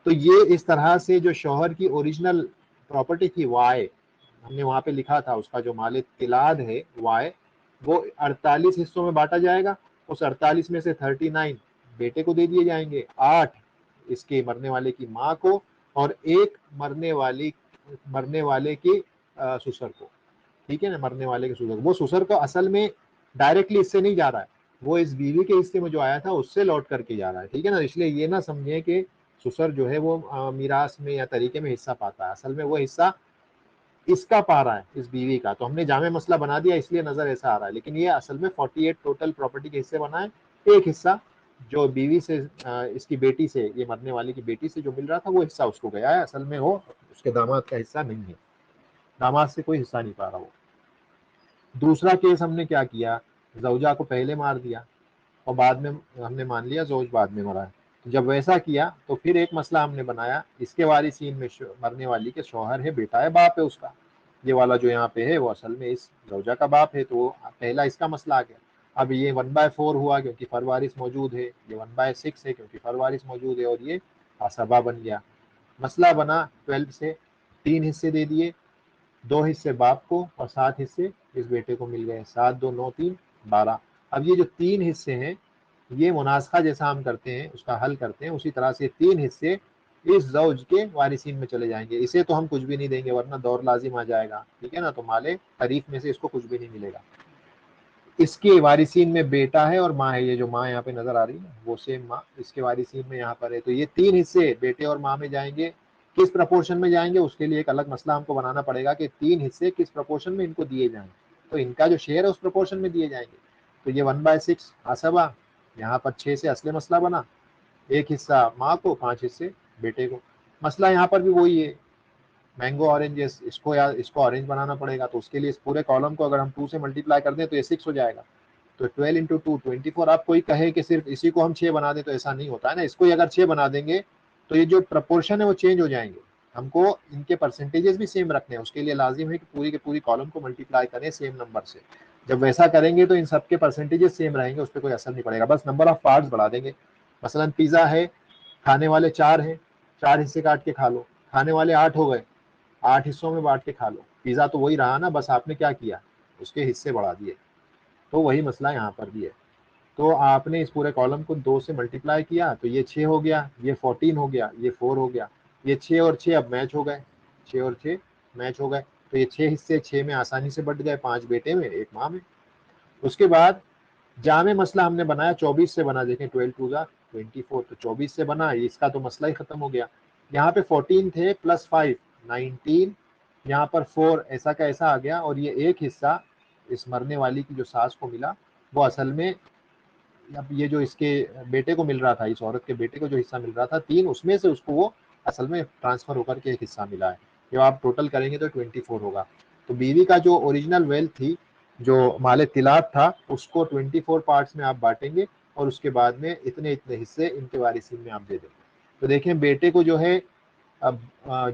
تو یہ اس طرح سے جو شوہر کی اوریجنل پراپرٹی تھی وائے، ہم نے وہاں پہ لکھا تھا اس کا جو مال تلاد ہے وائے، وہ 48 حصوں میں بانٹا جائے گا، اس 48 میں سے 39 بیٹے کو دے دیے جائیں گے، 8 اس کے مرنے والے کی ماں کو، اور 1 مرنے والے کی سسر کو، ٹھیک ہے نا، مرنے والے کے سسر، وہ سسر کو اصل میں ڈائریکٹلی اس سے نہیں جا رہا ہے، وہ اس بیوی کے حصے میں جو آیا تھا اس سے لوٹ کر کے جا رہا ہے، ٹھیک ہے نا، اس لیے یہ نہ سمجھیں کہ سسر جو ہے وہ میراث میں یا طریقے میں حصہ پاتا ہے، اصل میں وہ حصہ اس کا پا رہا ہے اس بیوی کا، تو ہم نے جامع مسئلہ بنا دیا اس لیے نظر ایسا آ رہا ہے، لیکن یہ اصل میں 48 ٹوٹل پراپرٹی کے حصے بنا ہے، ایک حصہ جو بیوی سے اس کی بیٹی سے، یہ مرنے والی کی بیٹی سے جو مل رہا تھا وہ حصہ اس کو گیا ہے، اصل میں وہ اس کے داماد کا حصہ نہیں ہے، داماد سے کوئی حصہ نہیں پا رہا وہ۔ دوسرا کیس ہم نے کیا کیا، زوجہ کو پہلے مار دیا اور بعد میں ہم نے مان لیا زوج بعد میں مرا ہے، جب ویسا کیا تو پھر ایک مسئلہ ہم نے بنایا، اس کے وارثین میں مرنے والی کے شوہر ہے، بیٹا ہے، باپ ہے اس کا، یہ والا جو یہاں پہ ہے وہ اصل میں اس زوجہ کا باپ ہے، تو وہ پہلا اس کا مسئلہ آ گیا۔ اب یہ 1/4 ہوا کیونکہ فروارث موجود ہے، یہ 1/6 ہے کیونکہ فروارث موجود ہے، اور یہ عصبہ بن گیا۔ مسئلہ بنا 12 سے، 3 حصے دے دیے، 2 حصے باپ کو اور 7 حصے اس بیٹے کو مل گئے، 7 2 9 3 12۔ اب یہ جو 3 حصے ہیں یہ مناسخہ جیسا ہم کرتے ہیں اس کا حل کرتے ہیں، اسی طرح سے 3 حصے اس زوج کے وارثین میں چلے جائیں گے، اسے تو ہم کچھ بھی نہیں دیں گے ورنہ دور لازم آ جائے گا، ٹھیک ہے نا، تو مال طریق میں سے اس کو کچھ بھی نہیں ملے گا۔ اس کے وارثین میں بیٹا ہے اور ماں ہے، یہ جو ماں یہاں پہ نظر آ رہی ہے وہ سیم ماں اس کے وارثین میں یہاں پر ہے، تو یہ 3 حصے بیٹے اور ماں میں جائیں گے، کس پرپورشن میں جائیں گے اس کے لیے ایک الگ مسئلہ ہم کو بنانا پڑے گا کہ 3 حصے کس پرپورشن میں ان کو دیے جائیں، تو ان کا جو شیئر ہے اس پرپورشن میں دیے جائیں گے، تو یہ 1/6 عصبہ، یہاں پر 6 سے اصل مسئلہ بنا، ایک حصہ ماں کو، 5 حصے بیٹے کو۔ مسئلہ یہاں پر بھی وہی ہے، مینگو اورنج، اس کو اورنج بنانا پڑے گا، تو اس کے لیے اس پورے کالم کو اگر ہم 2 سے ملٹیپلائی کر دیں تو یہ 6 ہو جائے گا، تو 12 انٹو 2 24۔ آپ کوئی کہے کہ صرف اسی کو ہم 6 بنا دیں تو ایسا نہیں ہوتا ہے نا، اس کو اگر 6 بنا دیں گے تو یہ جو پرپورشن ہے وہ چینج ہو جائیں گے، ہم کو ان کے پرسنٹیجز بھی سیم رکھنے ہیں، اس کے لیے لازم ہے کہ پوری کے پوری کالم کو ملٹیپلائی کریں سیم نمبر سے، جب ویسا کریں گے تو ان سب کے پرسنٹیجز سیم رہیں گے، اس پہ کوئی اثر نہیں پڑے گا، بس نمبر آف پارٹس بڑھا دیں گے۔ مثلا پیزا ہے، کھانے والے 4 ہیں، 4 حصے کاٹ کے کھا لو، کھانے والے 8 ہو گئے، 8 حصوں میں بانٹ کے کھا لو، پیزا تو وہی رہا نا، بس آپ نے کیا کیا اس کے حصے بڑھا دیے، تو وہی مسئلہ یہاں پر بھی ہے۔ تو آپ نے اس پورے کالم کو 2 سے ملٹیپلائی کیا تو یہ 6 ہو گیا، یہ 14 ہو گیا، یہ 4 ہو گیا، یہ 6 اور 6 اب میچ ہو گئے، 6 اور 6 میچ ہو گئے، تو یہ 6 حصے 6 میں آسانی سے بٹ گئے، 5 بیٹے میں 1 ماں میں۔ اس کے بعد جامع مسئلہ ہم نے بنایا 24 سے بنا، دیکھیں 12 2 24، تو 24 سے بنا، اس کا تو مسئلہ ہی ختم ہو گیا، یہاں پہ 14 تھے پلس 5 19، یہاں پر 4 ایسا کا ایسا آ گیا، اور یہ ایک حصہ اس مرنے والی کی جو ساس کو ملا وہ اصل میں اب یہ جو اس کے بیٹے کو مل رہا تھا، اس عورت کے بیٹے کو جو حصہ مل رہا تھا 3، اس میں سے اس کو وہ اصل میں ٹرانسفر ہو کر کے ایک حصہ ملا ہے، جب آپ ٹوٹل کریں گے تو 24 ہوگا، تو بیوی کا جو اوریجنل ویلتھ تھی، جو مال طلاد تھا، اس کو 24 پارٹس میں آپ بانٹیں گے، اور اس کے بعد میں اتنے اتنے حصے ان کے وارثین میں آپ دے دیں گے۔ تو دیکھیں بیٹے کو جو ہے اب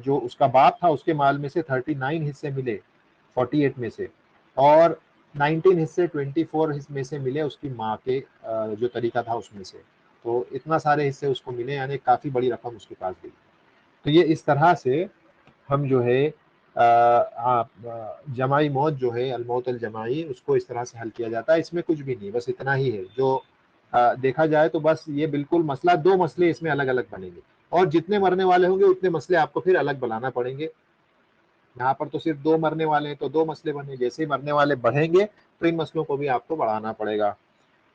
جو اس کا باپ تھا اس کے مال میں سے 39 حصے ملے 48 میں سے، اور 19 حصے 24 میں سے ملے اس کی ماں کے جو طریقہ تھا اس میں سے، تو اتنا سارے حصے اس کو ملے، یعنی کافی بڑی رقم اس کے پاس گئی۔ تو یہ اس طرح سے ہم جو ہے جماعی موت جو ہے، الموت الجماعی، اس کو اس طرح سے حل کیا جاتا ہے، اس میں کچھ بھی نہیں، بس اتنا ہی ہے جو دیکھا جائے تو، بس یہ بالکل مسئلہ 2 مسئلے اس میں الگ الگ بنیں گے، اور جتنے مرنے والے ہوں گے اتنے مسئلے آپ کو پھر الگ بنانا پڑیں گے، یہاں پر تو صرف 2 مرنے والے ہیں تو 2 مسئلے بنے، جیسے ہی مرنے والے بڑھیں گے تو ان مسئلوں کو بھی آپ کو بڑھانا پڑے گا۔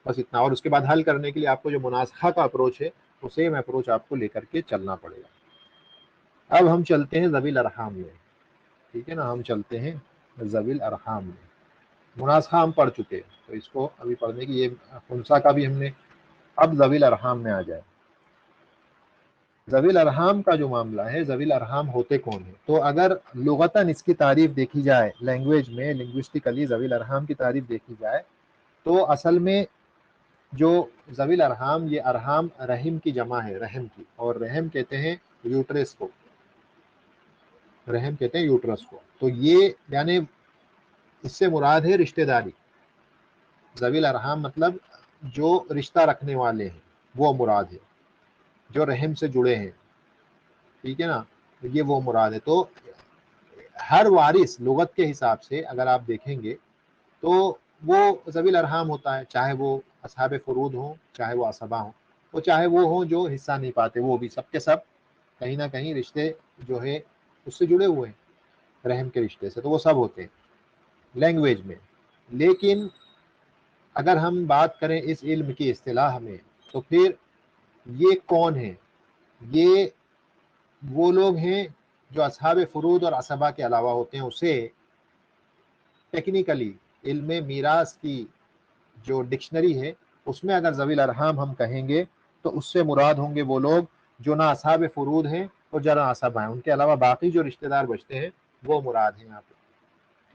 بس اتنا. اور اس کے بعد حل کرنے کے لیے آپ کو جو مناسخہ کا اپروچ ہے وہ سیم اپروچ آپ کو لے کر کے چلنا پڑے گا. اب ہم چلتے ہیں ذوی الارحام میں. ٹھیک ہے نا, ہم چلتے ہیں ذوی الارحام میں. مناسخہ ہم پڑھ چکے, تو اس کو ابھی پڑھنے کی, یہ خنثیٰ کا بھی ہم نے. اب ذوی الارحام میں آ جائے. ذوی الارحام کا جو معاملہ ہے, ذوی الارحام ہوتے کون ہیں؟ تو اگر لغتاً اس کی تعریف دیکھی جائے, لینگویج میں لنگوسٹیکلی ذوی الارحام کی تعریف دیکھی جائے, تو اصل میں جو ذوی الارحام, یہ ارحام رحم کی جمع ہے, رحم کی. اور رحم کہتے ہیں یوٹرس کو, رحم کہتے ہیں یوٹرس کو. تو یہ یعنی اس سے مراد ہے رشتہ داری. ذوی الارحام مطلب جو رشتہ رکھنے والے ہیں وہ مراد ہے, جو رحم سے جڑے ہیں. ٹھیک ہے نا, یہ وہ مراد ہے. تو ہر وارث لغت کے حساب سے اگر آپ دیکھیں گے تو وہ ذوی الارحام ہوتا ہے, چاہے وہ اصحاب فروض ہوں, چاہے وہ عصبہ ہوں, وہ چاہے وہ ہوں جو حصہ نہیں پاتے, وہ بھی سب کے سب کہیں نہ کہیں رشتے جو ہے اس سے جڑے ہوئے ہیں, رحم کے رشتے سے. تو وہ سب ہوتے ہیں لینگویج میں. لیکن اگر ہم بات کریں اس علم کی اصطلاح میں, تو پھر یہ کون ہے؟ یہ وہ لوگ ہیں جو اصحاب فروض اور عصبہ کے علاوہ ہوتے ہیں. اسے ٹیکنیکلی علم میراث کی جو ڈکشنری ہے اس میں اگر ذوی الارحام ہم کہیں گے تو اس سے مراد ہوں گے وہ لوگ جو نہ اصحاب فروض ہیں اور نہ عصبہ ہیں. ان کے علاوہ باقی جو رشتہ دار بچتے ہیں وہ مراد ہیں یہاں پہ.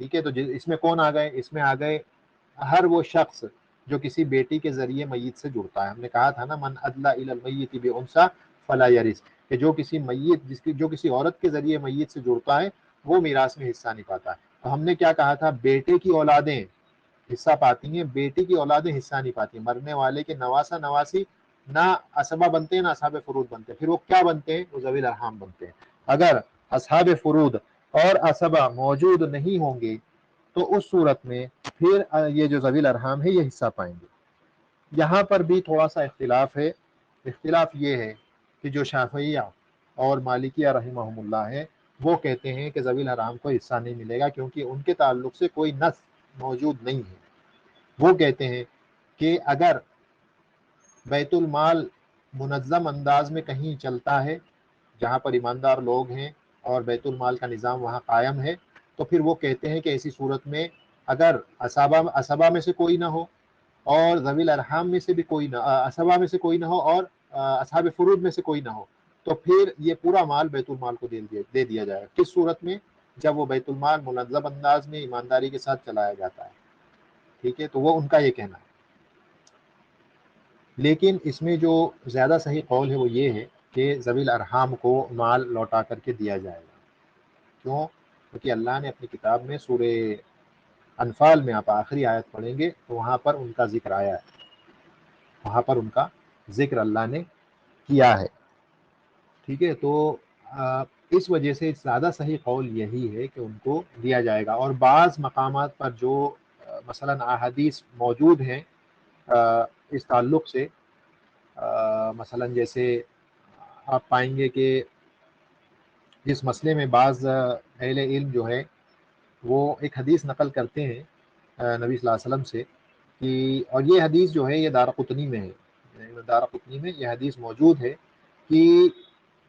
ٹھیک ہے, تو اس میں کون آ گئے؟ اس میں آ گئے ہر وہ شخص جو کسی بیٹی کے ذریعے میت سے جڑتا ہے. ہم نے کہا تھا نا, من ادلی الی المیت بانثی فلا یرث, کہ جو کسی میت جو کسی عورت کے ذریعے میت سے جڑتا ہے وہ میراث میں حصہ نہیں پاتا ہے. تو ہم نے کیا کہا تھا؟ بیٹے کی اولادیں حصہ پاتی ہیں, بیٹی کی اولادیں حصہ نہیں پاتی. مرنے والے کے نواسا نواسی نہ عصبہ بنتے ہیں نہ اصحاب فروض بنتے ہیں. پھر وہ کیا بنتے ہیں؟ وہ ذوی الارحام بنتے ہیں. اگر اصحاب فروض اور عصبہ موجود نہیں ہوں گے تو اس صورت میں پھر یہ جو ذوی الارحام ہے یہ حصہ پائیں گے. یہاں پر بھی تھوڑا سا اختلاف ہے. اختلاف یہ ہے کہ جو شافعیہ اور مالکیہ رحمہم اللہ ہے وہ کہتے ہیں کہ ذوی الارحام کو حصہ نہیں ملے گا, کیونکہ ان کے تعلق سے کوئی نص موجود نہیں ہے. وہ کہتے ہیں کہ اگر بیت المال منظم انداز میں کہیں چلتا ہے جہاں پر ایماندار لوگ ہیں اور بیت المال کا نظام وہاں قائم ہے, تو پھر وہ کہتے ہیں کہ ایسی صورت میں اگر عصبہ میں سے کوئی نہ ہو اور ذوی الارحام میں سے بھی کوئی نہ, عصبہ میں سے کوئی نہ ہو اور اصحاب فروض میں سے کوئی نہ ہو, تو پھر یہ پورا مال بیت المال کو دے دیا جائے گا. کس صورت میں؟ جب وہ بیت المال منظم انداز میں ایمانداری کے ساتھ چلایا جاتا ہے. ٹھیک ہے, تو وہ ان کا یہ کہنا ہے. لیکن اس میں جو زیادہ صحیح قول ہے وہ یہ ہے کہ ذوی الارحام کو مال لوٹا کر کے دیا جائے گا. کیوں؟ کیونکہ اللہ نے اپنی کتاب میں سورہ انفال میں, آپ آخری آیت پڑھیں گے تو وہاں پر ان کا ذکر آیا ہے, وہاں پر ان کا ذکر اللہ نے کیا ہے. ٹھیک ہے, تو اس وجہ سے زیادہ صحیح قول یہی ہے کہ ان کو دیا جائے گا. اور بعض مقامات پر جو مثلا احادیث موجود ہیں اس تعلق سے, مثلا جیسے آپ پائیں گے کہ جس مسئلے میں بعض اہل علم جو ہے وہ ایک حدیث نقل کرتے ہیں نبی صلی اللہ علیہ وسلم سے کہ, اور یہ حدیث جو ہے یہ دارقطنی میں ہے, دارقطنی میں یہ حدیث موجود ہے کہ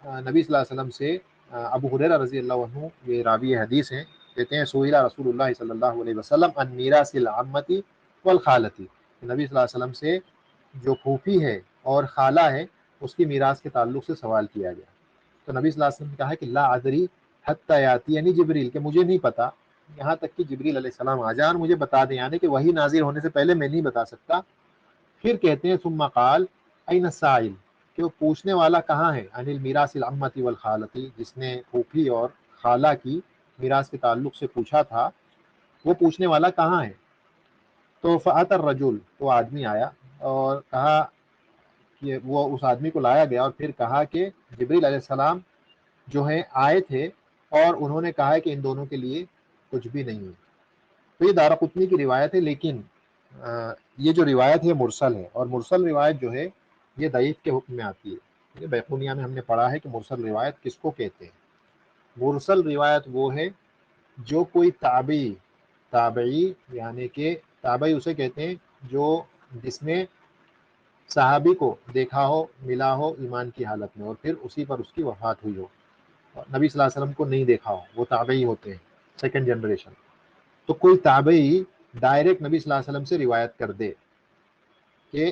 نبی صلی اللہ علیہ وسلم سے ابو ہریرہ رضی اللہ عنہ, یہ راوی حدیث ہیں, کہتے ہیں سئل رسول اللہ صلی اللہ علیہ وسلم عن میراث العمۃ والخالۃ, نبی صلی اللہ علیہ وسلم سے جو پھوپھی ہے اور خالہ ہے اس کی میراث کے تعلق سے سوال کیا گیا. تو نبی صلی اللہ علیہ وسلم نے کہا کہ لا ادری حتی یاتینی جبریل, کہ مجھے نہیں پتا یہاں تک کہ جبریل علیہ السلام آ جائیں اور مجھے بتا دیں, یعنی کہ وحی نازل ہونے سے پہلے میں نہیں بتا سکتا. پھر کہتے ہیں ثم قال این السائل, کہ وہ پوچھنے والا کہاں ہے, عن المیراث العمۃ والخالۃ, جس نے پھوپھی اور خالہ کی میراث کے تعلق سے پوچھا تھا وہ پوچھنے والا کہاں ہے. تو فأتی الرجل, تو آدمی آیا اور کہا کہ وہ اس آدمی کو لایا گیا اور پھر کہا کہ جبریل علیہ السلام جو ہیں آئے تھے اور انہوں نے کہا کہ ان دونوں کے لیے کچھ بھی نہیں ہے. تو یہ دارقطنی کی روایت ہے, لیکن یہ جو روایت ہے مرسل ہے, اور مرسل روایت جو ہے یہ ضعیف کے حکم میں آتی ہے. بیقونیہ میں ہم نے پڑھا ہے کہ مرسل روایت کس کو کہتے ہیں. مرسل روایت وہ ہے جو کوئی تابعی یعنی کہ تابعی اسے کہتے ہیں جو جس میں صحابی کو دیکھا ہو، ملا ہو ایمان کی حالت میں، اور پھر اسی پر اس کی وفات ہوئی ہو، نبی صلی اللہ علیہ وسلم کو نہیں دیکھا ہو، وہ تابعی ہوتے ہیں، سیکنڈ جنریشن. تو کوئی تابعی ڈائریکٹ نبی صلی اللہ علیہ وسلم سے روایت کر دے کہ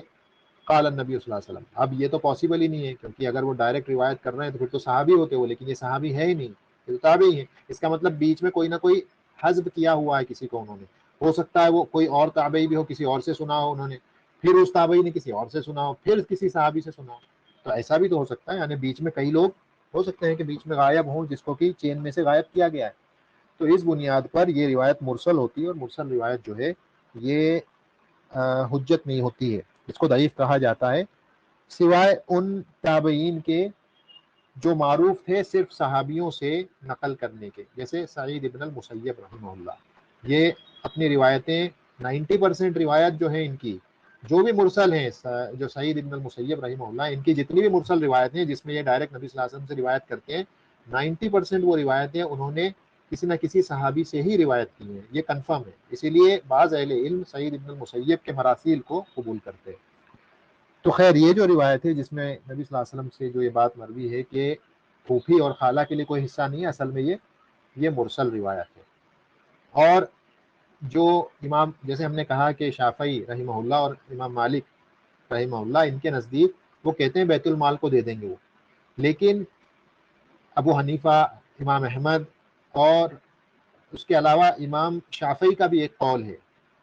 قال النبی صلی اللہ علیہ وسلم، اب یہ تو پاسبل ہی نہیں ہے، کیونکہ اگر وہ ڈائریکٹ روایت کر رہے ہیں تو پھر تو صحابی ہوتے وہ، لیکن یہ صحابی ہے ہی نہیں، یہ تو تابعی ہے. اس کا مطلب بیچ میں کوئی نہ کوئی حذف کیا ہوا ہے کسی کو انہوں نے. ہو سکتا ہے وہ کوئی اور تابعی بھی ہو، کسی اور سے سنا ہو انہوں نے، پھر اس تابعی نے کسی اور سے سنا ہو، پھر کسی صحابی سے سنا ہو. تو ایسا بھی تو ہو سکتا ہے، یعنی بیچ میں کئی لوگ ہو سکتے ہیں کہ بیچ میں غائب ہوں، جس کو کہ چین میں سے غائب کیا گیا ہے. تو اس بنیاد پر یہ روایت مرسل ہوتی ہے، اور مرسل روایت جو ہے یہ حجت نہیں ہوتی ہے، اس کو ضعیف کہا جاتا ہے، سوائے ان تابعین کے جو معروف تھے صرف صحابیوں سے نقل کرنے کے، جیسے سعید ابن المسیب رحمہ اللہ. یہ اپنی روایتیں 90% روایت جو ہے ان کی جو بھی مرسل ہیں، جو سعید ابن المسیب رحمہ اللہ، ان کی جتنی بھی مرسل روایتیں جس میں یہ ڈائریکٹ نبی صلی اللہ علیہ وسلم سے روایت کرتے ہیں، 90% وہ روایتیں انہوں نے کسی نہ کسی صحابی سے ہی روایت کی ہیں، یہ کنفرم ہے. اسی لیے بعض اہل علم سعید ابن المسیب کے مراسیل کو قبول کرتے ہیں. تو خیر یہ جو روایت ہے جس میں نبی صلی اللہ علیہ وسلم سے جو یہ بات مروی ہے کہ پھوپھی اور خالہ کے لیے کوئی حصہ نہیں ہے، اصل میں یہ مرسل روایت ہے. اور جو امام، جیسے ہم نے کہا کہ شافعی رحمہ اللہ اور امام مالک رحمہ اللہ، ان کے نزدیک وہ کہتے ہیں بیت المال کو دے دیں گے وہ، لیکن ابو حنیفہ، امام احمد اور اس کے علاوہ امام شافعی کا بھی ایک قول ہے،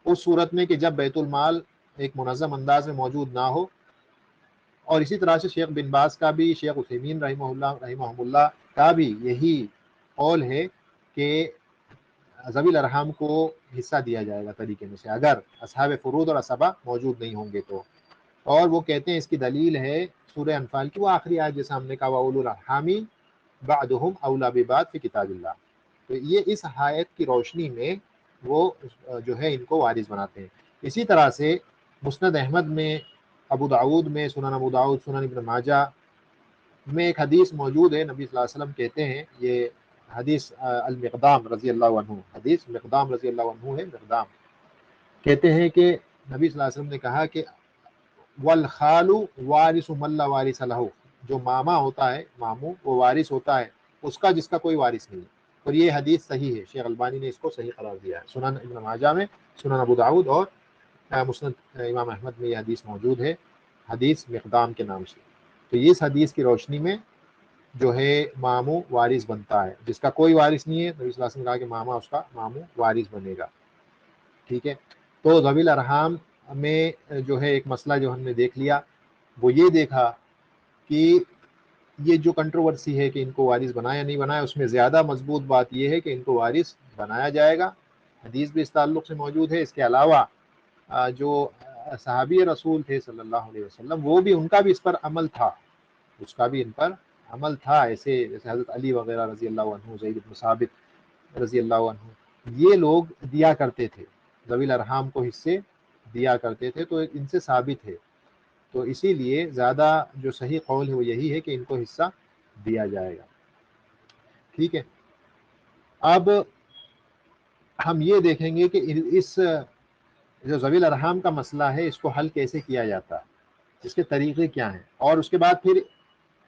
اس صورت میں کہ جب بیت المال ایک منظم انداز میں موجود نہ ہو. اور اسی طرح سے شیخ بن باز کا بھی، شیخ عثیمین رحمہ اللہ کا بھی یہی قول ہے کہ ذوی الارحام کو حصہ دیا جائے گا طریقے میں سے، اگر اصحاب فروض اور عصبہ موجود نہیں ہوں گے تو. اور وہ کہتے ہیں اس کی دلیل ہے سورہ انفال کی وہ آخری آیت، جیسا ہم نے کہا وَأُولُو الْأَرْحَامِ بَعْضُهُمْ أَوْلَىٰ بِبَعْضٍ فِي کتاب اللہ. تو یہ اس آیت کی روشنی میں وہ جو ہے ان کو وارث بناتے ہیں. اسی طرح سے مسند احمد میں، ابو داود میں، سنن ابو داود، سنن ابن ماجہ میں ایک حدیث موجود ہے، نبی صلی اللہ علیہ وسلم کہتے ہیں، یہ حدیث المقدام رضی اللہ عنہ، حدیث مقدام رضی اللہ عنہ ہے. مقدام کہتے ہیں کہ نبی صلی اللہ علیہ وسلم نے کہا کہ والخال وارث من لا وارث له، جو ماما ہوتا ہے، ماموں، وہ وارث ہوتا ہے اس کا جس کا کوئی وارث نہیں. اور یہ حدیث صحیح ہے، شیخ البانی نے اس کو صحیح قرار دیا ہے. سنن ابن ماجہ میں، سنن ابو داود اور مسند امام احمد میں یہ حدیث موجود ہے، حدیث مقدام کے نام سے. تو اس حدیث کی روشنی میں جو ہے ماموں وارث بنتا ہے، جس کا کوئی وارث نہیں ہے نبی صلی اللہ علیہ وسلم نے کہا کہ ماما اس کا ماموں وارث بنے گا. ٹھیک ہے. تو ذوی الارحام میں جو ہے ایک مسئلہ جو ہم نے دیکھ لیا، وہ یہ دیکھا کہ یہ جو کنٹروورسی ہے کہ ان کو وارث بنایا یا نہیں بنایا، اس میں زیادہ مضبوط بات یہ ہے کہ ان کو وارث بنایا جائے گا. حدیث بھی اس تعلق سے موجود ہے. اس کے علاوہ جو صحابی رسول تھے صلی اللہ علیہ وسلم، وہ بھی، ان کا بھی اس پر عمل تھا، اس کا بھی ان پر عمل تھا. ایسے جیسے حضرت علی وغیرہ رضی اللہ عنہ، زید بن ثابت رضی اللہ عنہ، یہ لوگ دیا کرتے تھے، ذوی الارحام کو حصے دیا کرتے تھے، تو ان سے ثابت ہے. تو اسی لیے زیادہ جو صحیح قول ہے وہ یہی ہے کہ ان کو حصہ دیا جائے گا. ٹھیک ہے. اب ہم یہ دیکھیں گے کہ اس جو ذوی الارحام کا مسئلہ ہے اس کو حل کیسے کیا جاتا ہے، اس کے طریقے کیا ہیں، اور اس کے بعد پھر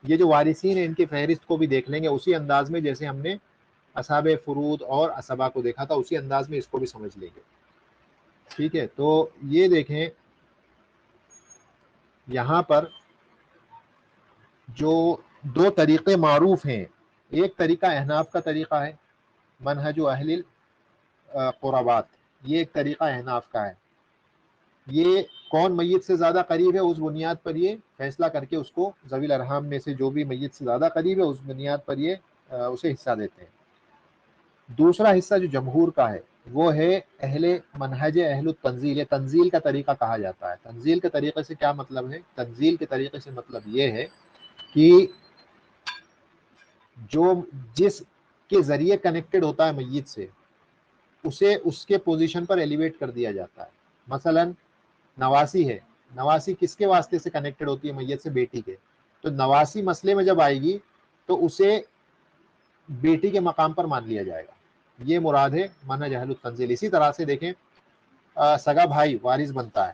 یہ جو وارثین ہیں ان کی فہرست کو بھی دیکھ لیں گے اسی انداز میں جیسے ہم نے اصحاب فروض اور عصبہ کو دیکھا تھا، اسی انداز میں اس کو بھی سمجھ لیں گے. ٹھیک ہے. تو یہ دیکھیں یہاں پر جو دو طریقے معروف ہیں، ایک طریقہ احناف کا طریقہ ہے، منہج اہل قربات، یہ ایک طریقہ احناف کا ہے. یہ کون میت سے زیادہ قریب ہے اس بنیاد پر یہ فیصلہ کر کے اس کو ذوی الارحام میں سے جو بھی میت سے زیادہ قریب ہے اس بنیاد پر یہ اسے حصہ دیتے ہیں. دوسرا حصہ جو جمہور کا ہے وہ ہے اہل منہج اہل التنزیل. یہ تنزیل کا طریقہ کہا جاتا ہے. تنزیل کے طریقے سے کیا مطلب ہے؟ تنزیل کے طریقے سے مطلب یہ ہے کہ جو جس کے ذریعے کنیکٹڈ ہوتا ہے میت سے، اسے اس کے پوزیشن پر ایلیویٹ کر دیا جاتا ہے. مثلا نواسی ہے، نواسی کس کے واسطے سے کنیکٹڈ ہوتی ہے میت سے؟ بیٹی کے. تو نواسی مسئلے میں جب آئے گی تو اسے بیٹی کے مقام پر مان لیا جائے گا. یہ مراد ہے منہج اہل التنزیل. اسی طرح سے دیکھیں سگا بھائی وارث بنتا ہے،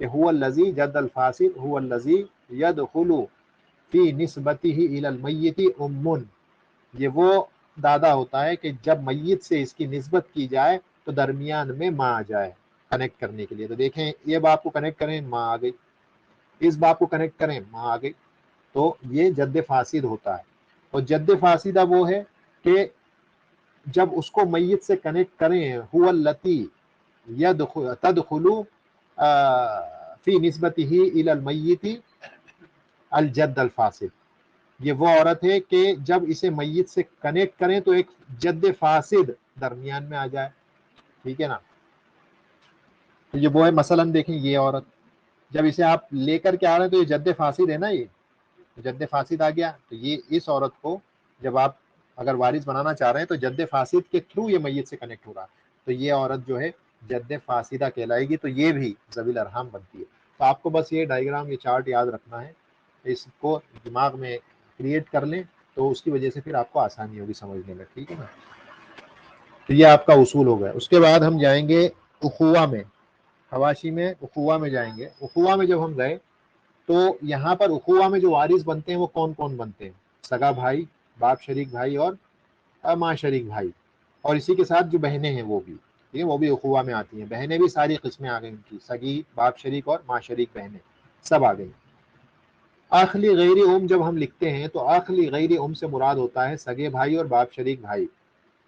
کہ هو الذی جد الفاسد هو الذی يدخل فی نسبتہ الی المیت یہ وہ دادا ہوتا ہے کہ جب میت سے اس کی نسبت کی جائے تو درمیان میں ماں آ جائے کنیکٹ کرنے کے لیے. تو دیکھیں یہ باپ کو کنیکٹ کریں ماں آ گئی, اس باپ کو کنیکٹ کریں ماں آ گئی, تو یہ جد فاسد ہوتا ہے. اور جد فاسدہ وہ ہے کہ جب اس کو میت سے کنیکٹ کریں هو التی تدخل فی نسبتہ الی المیت الجد الفاسد, یہ وہ عورت ہے کہ جب اسے میت سے کنیکٹ کریں تو ایک جد فاسد درمیان میں آ جائے. ٹھیک ہے نا, تو یہ وہ ہے. مثلا دیکھیں یہ عورت جب اسے آپ لے کر کے آ رہے ہیں تو یہ جد فاسد ہے نا, یہ جد فاسد آ گیا. تو یہ اس عورت کو جب آپ اگر وارث بنانا چاہ رہے ہیں تو جد فاسد کے تھرو یہ میت سے کنیکٹ ہو رہا, تو یہ عورت جو ہے جد فاسدہ کہلائے گی, تو یہ بھی ذوی الارحام بنتی ہے. تو آپ کو بس یہ ڈائیگرام, یہ چارٹ یاد رکھنا ہے, اس کو دماغ میں کریٹ کر لیں تو اس کی وجہ سے پھر آپ کو آسانی ہوگی سمجھنے میں. ٹھیک ہے نا, تو یہ آپ کا اصول ہو گیا. اس کے بعد ہم جائیں گے اخوہ میں, حواشی میں اخوہ میں جائیں گے. اخوہ میں جب ہم گئے تو یہاں پر اخوہ میں جو وارث بنتے ہیں وہ کون کون بنتے ہیں؟ سگا بھائی, باپ شریک بھائی اور ماں شریک بھائی, اور اسی کے ساتھ جو بہنیں ہیں وہ بھی, ٹھیک ہے, وہ بھی اخوہ میں آتی ہیں. بہنیں بھی ساری قسمیں آ گئی ان کی, سگی, باپ شریک اور ماں شریک بہنیں سب آ گئی. آخلی غیر ام جب ہم لکھتے ہیں تو آخلی غیر ام سے مراد ہوتا ہے سگے بھائی اور باپ شریک بھائی,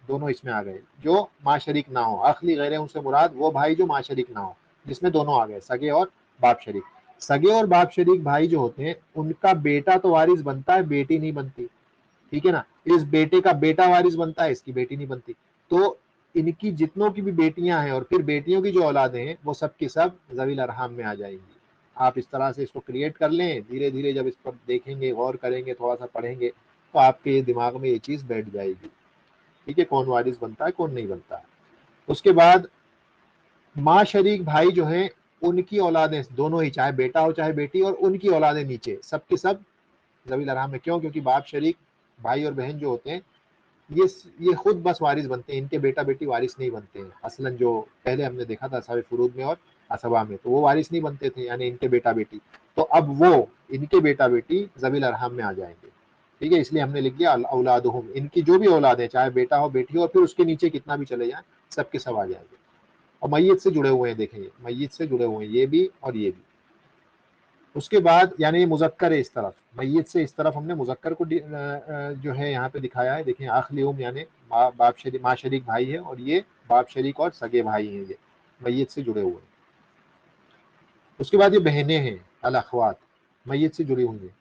دونوں اس میں آ گئے جو ماں شریک نہ ہو. آخلی غیر ام سے مراد وہ بھائی جو ماں شریک نہ ہو, جس میں دونوں آ گئے سگے اور باپ شریک. سگے اور باپ شریک بھائی جو ہوتے ہیں ان کا بیٹا تو وارث بنتا ہے, بیٹی نہیں بنتی. ٹھیک ہے نا, اس بیٹے کا بیٹا وارث بنتا ہے, اس کی بیٹی نہیں بنتی. تو ان کی جتنوں کی بھی بیٹیاں ہیں اور پھر بیٹیوں کی جو اولادیں ہیں وہ سب کی سب ذوی الارحام میں آ جائیں گی. آپ اس طرح سے اس کو کریٹ کر لیں, دھیرے دھیرے جب اس پر دیکھیں گے, غور کریں گے, تھوڑا سا پڑھیں گے تو آپ کے دماغ میں یہ چیز بیٹھ جائے گی. ٹھیک ہے, کون وارث بنتا ہے کون نہیں بنتا ہے. اس کے بعد ماں شریک بھائی جو ہیں ان کی اولادیں دونوں ہی, چاہے بیٹا ہو چاہے بیٹی, اور ان کی اولادیں نیچے سب کے سب ذوی الارحام میں. کیوں؟ کیونکہ باپ شریک بھائی اور بہن جو ہوتے ہیں یہ خود بس وارث بنتے ہیں, ان کے بیٹا بیٹی وارث نہیں بنتے ہیں. اصلاً جو پہلے ہم نے دیکھا تھا اصحاب فروض میں اور اسبا میں, تو وہ وارث نہیں بنتے تھے, یعنی ان کے بیٹا بیٹی. تو اب وہ ان کے بیٹا بیٹی ذوی الارحام میں آ جائیں گے. ٹھیک ہے, اس لیے ہم نے لکھ دیا اولادہم, ان کی جو بھی اولاد ہے چاہے بیٹا ہو بیٹی ہو, اور پھر اس کے نیچے کتنا بھی چلے جائیں سب کے سب آ جائیں گے. اور میت سے جڑے ہوئے ہیں, دیکھیں یہ میت سے جڑے ہوئے ہیں, یہ بھی اور یہ بھی. اس کے بعد یعنی یہ مذکر ہے, اس طرف میت سے اس طرف ہم نے مذکر کو جو ہے یہاں پہ دکھایا ہے. دیکھیں آخلی ام یعنی باپ شریک, ماں شریک بھائی ہے, اور یہ باپ شریک اور سگے بھائی ہیں, یہ میت سے جڑے ہوئے ہیں. اس کے بعد یہ بہنیں ہیں الاخوات, میت سے جڑی ہوئی ہیں.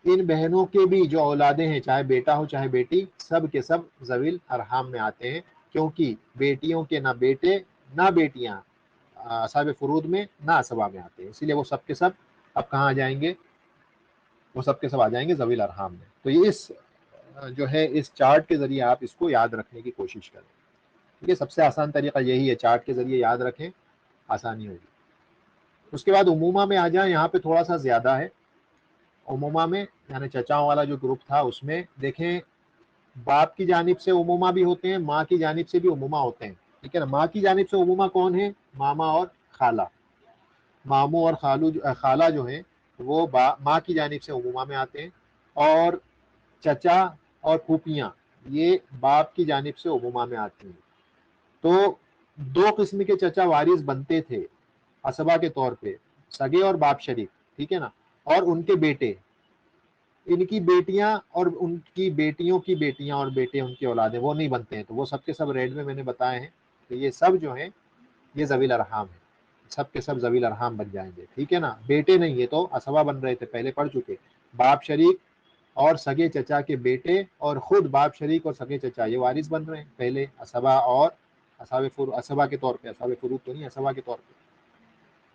ان بہنوں کے بھی جو اولادیں ہیں چاہے بیٹا ہو چاہے بیٹی, سب کے سب ذوی الارحام میں آتے ہیں, کیونکہ بیٹیوں کے نہ بیٹے نہ بیٹیاں اصحاب فروض میں نہ اسبا میں آتے ہیں, اسی لیے وہ سب کے سب اب کہاں آ جائیں گے؟ وہ سب کے سب آ جائیں گے ذوی الارحام میں. تو یہ اس جو ہے اس چارٹ کے ذریعے آپ اس کو یاد رکھنے کی کوشش کریں. ٹھیک ہے, سب سے آسان طریقہ یہی ہے, چارٹ کے ذریعے یاد رکھیں, آسانی ہوگی. اس کے بعد عمومہ میں آ جائیں, یہاں پہ تھوڑا سا زیادہ ہے. عمومہ میں یعنی چچاؤں والا جو گروپ تھا اس میں دیکھیں باپ کی جانب سے عمومہ بھی ہوتے ہیں, ماں کی جانب سے بھی عمومہ ہوتے ہیں. ٹھیک ہے نا, ماں کی جانب سے عمومہ کون ہے؟ ماما اور خالہ. ماموں اور خالہ جو ہیں وہ ماں کی جانب سے عمومہ میں آتے ہیں, اور چچا اور پھوپھیاں یہ باپ کی جانب سے عمومہ میں آتی ہیں. تو دو قسم کے چچا وارث بنتے تھے اسبا کے طور پہ, سگے اور باپ شریک. ٹھیک ہے نا, اور ان کے بیٹے, ان کی بیٹیاں اور ان کی بیٹیوں کی بیٹیاں اور بیٹے ان کی اولادیں وہ نہیں بنتے ہیں. تو وہ سب کے سب ریڈ میں نے بتائے ہیں, تو یہ سب جو ہیں یہ ذوی الارحام ہیں, سب کے سب ذوی الارحام بن جائیں گے. ٹھیک ہے نا, بیٹے نہیں, یہ تو اسبا بن رہے تھے پہلے پڑھ چکے. باپ شریک اور سگے چچا کے بیٹے اور خود باپ شریک اور سگے چچا یہ وارث بن رہے ہیں پہلے اسبا اور اسبا کے طور پہ, اسبا فروض تو نہیں, اسبا کے طور پہ.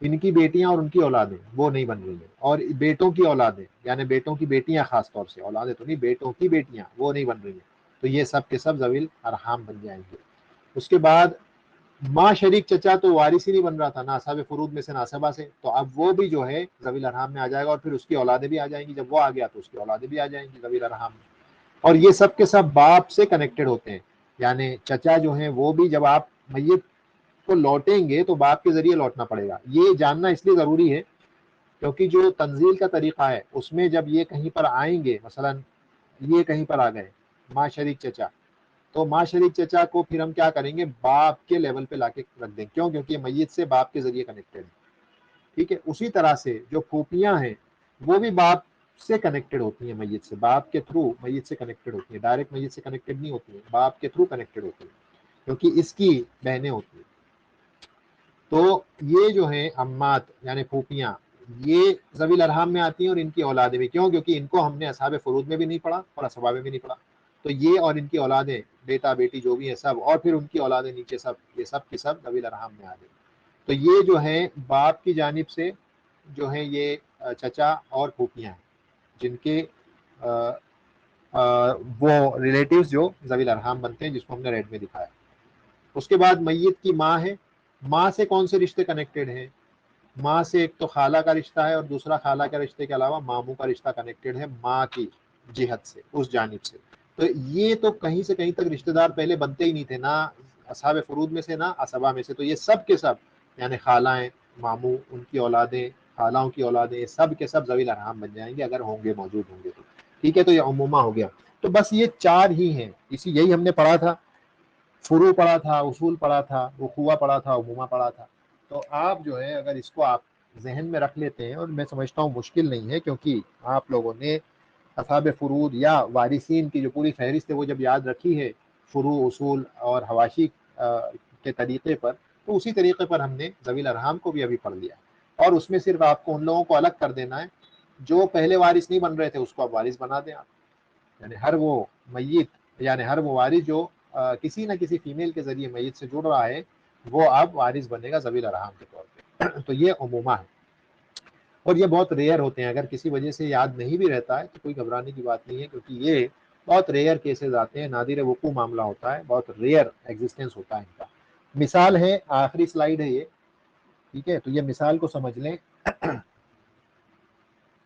ان کی بیٹیاں اور ان کی اولادیں وہ نہیں بن رہی ہیں, اور بیٹوں کی اولادیں یعنی بیٹوں کی بیٹیاں, خاص طور سے اولادیں تو نہیں, بیٹوں کی بیٹیاں وہ نہیں بن رہی ہیں. تو یہ سب کے سب ذوی الارحام بن جائیں گے. اس کے بعد ماں شریک چچا تو وارث ہی نہیں بن رہا تھا, نہ اصحاب فروض میں سے نہ اسبا سے, تو اب وہ بھی جو ہے ذوی الارحام میں آ جائے گا, اور پھر اس کی اولادیں بھی آ جائیں گی. جب وہ آ گیا تو اس کی اولادیں بھی آ جائیں گی ذوی الارحام میں. اور یہ سب کے سب باپ سے کنیکٹڈ ہوتے ہیں, یعنی چچا جو ہیں وہ بھی جب آپ میت کو لوٹیں گے تو باپ کے ذریعے لوٹنا پڑے گا. یہ جاننا اس لیے ضروری ہے کیونکہ جو تنزیل کا طریقہ ہے اس میں جب یہ کہیں پر آئیں گے، مثلا یہ کہیں پر آ گئے ماں شریک چچا، تو ماں شریک چچا کو پھر ہم کیا کریں گے، باپ کے لیول پہ لا کے رکھ دیں. کیوں؟ کیونکہ یہ میت سے باپ کے ذریعے کنیکٹڈ ہے. ٹھیک ہے. اسی طرح سے جو پھوپھیاں ہیں وہ بھی باپ سے کنیکٹڈ ہوتی ہیں، میت سے، باپ کے تھرو میت سے کنیکٹڈ ہوتی ہیں. ڈائریکٹ میت سے کنیکٹڈ نہیں ہوتی ہیں، باپ کے تھرو کنیکٹڈ ہوتی ہیں کیونکہ اس کی بہنیں ہوتی ہیں. تو یہ جو ہیں امات یعنی پھوپھیاں، یہ ذوی الارحام میں آتی ہیں اور ان کی اولادیں بھی. کیوں؟ کیونکہ ان کو ہم نے اصحاب فروض میں بھی نہیں پڑھا اور اسباب میں بھی نہیں پڑھا. تو یہ اور ان کی اولادیں، بیٹا بیٹی جو بھی ہیں سب، اور پھر ان کی اولادیں نیچے سب، یہ سب کی سب ذوی الارحام میں آ گئی. تو یہ جو ہیں باپ کی جانب سے جو ہیں یہ چچا اور پھوپھیاں ہیں جن کے وہ ریلیٹیوز جو ذوی الارحام بنتے ہیں، جس کو ہم نے ریڈ میں دکھایا. اس کے بعد میت کی ماں ہے. ماں سے کون سے رشتے کنیکٹڈ ہیں؟ ماں سے ایک تو خالہ کا رشتہ ہے، اور دوسرا خالہ کے رشتے کے علاوہ ماموں کا رشتہ کنیکٹڈ ہے ماں کی جہت سے، اس جانب سے. تو یہ تو کہیں سے کہیں تک رشتہ دار پہلے بنتے ہی نہیں تھے، نہ اصحاب فروض میں سے نہ اسبا میں سے. تو یہ سب کے سب یعنی خالائیں، ماموں، ان کی اولادیں، خالاؤں کی اولادیں، سب کے سب ذوی الارحام بن جائیں گے اگر ہوں گے، موجود ہوں گے تو. ٹھیک ہے. تو یہ عموما ہو گیا. تو بس یہ چار ہی ہیں، یہی ہم نے پڑھا تھا. فروع پڑھا تھا، اصول پڑھا تھا، اخوہ پڑھا تھا، عموما پڑھا تھا. تو آپ جو ہے اگر اس کو آپ ذہن میں رکھ لیتے ہیں، اور میں سمجھتا ہوں مشکل نہیں ہے، کیونکہ آپ لوگوں نے اصحاب فروض یا وارثین کی جو پوری فہرست ہے وہ جب یاد رکھی ہے فروع، اصول اور حواشی کے طریقے پر، تو اسی طریقے پر ہم نے ذوی الارحام کو بھی ابھی پڑھ لیا. اور اس میں صرف آپ کو ان لوگوں کو الگ کر دینا ہے جو پہلے وارث نہیں بن رہے تھے، اس کو آپ وارث بنا دیں. آپ یعنی ہر وہ میت، یعنی ہر وہ وارث جو کسی نہ کسی فیمیل کے ذریعے میت سے جڑ رہا ہے، وہ اب وارث بنے گا ذوی الارحام کے طور پہ. تو یہ عموما ہے، اور یہ بہت ریئر ہوتے ہیں. اگر کسی وجہ سے یاد نہیں بھی رہتا ہے تو کوئی گھبرانے کی بات نہیں ہے، کیونکہ یہ بہت ریئر کیسز آتے ہیں، نادر وقوع معاملہ ہوتا ہے، بہت ریئر ایگزسٹنس ہوتا ہے ان کا. مثال ہے، آخری سلائیڈ ہے یہ. ٹھیک ہے. تو یہ مثال کو سمجھ لیں.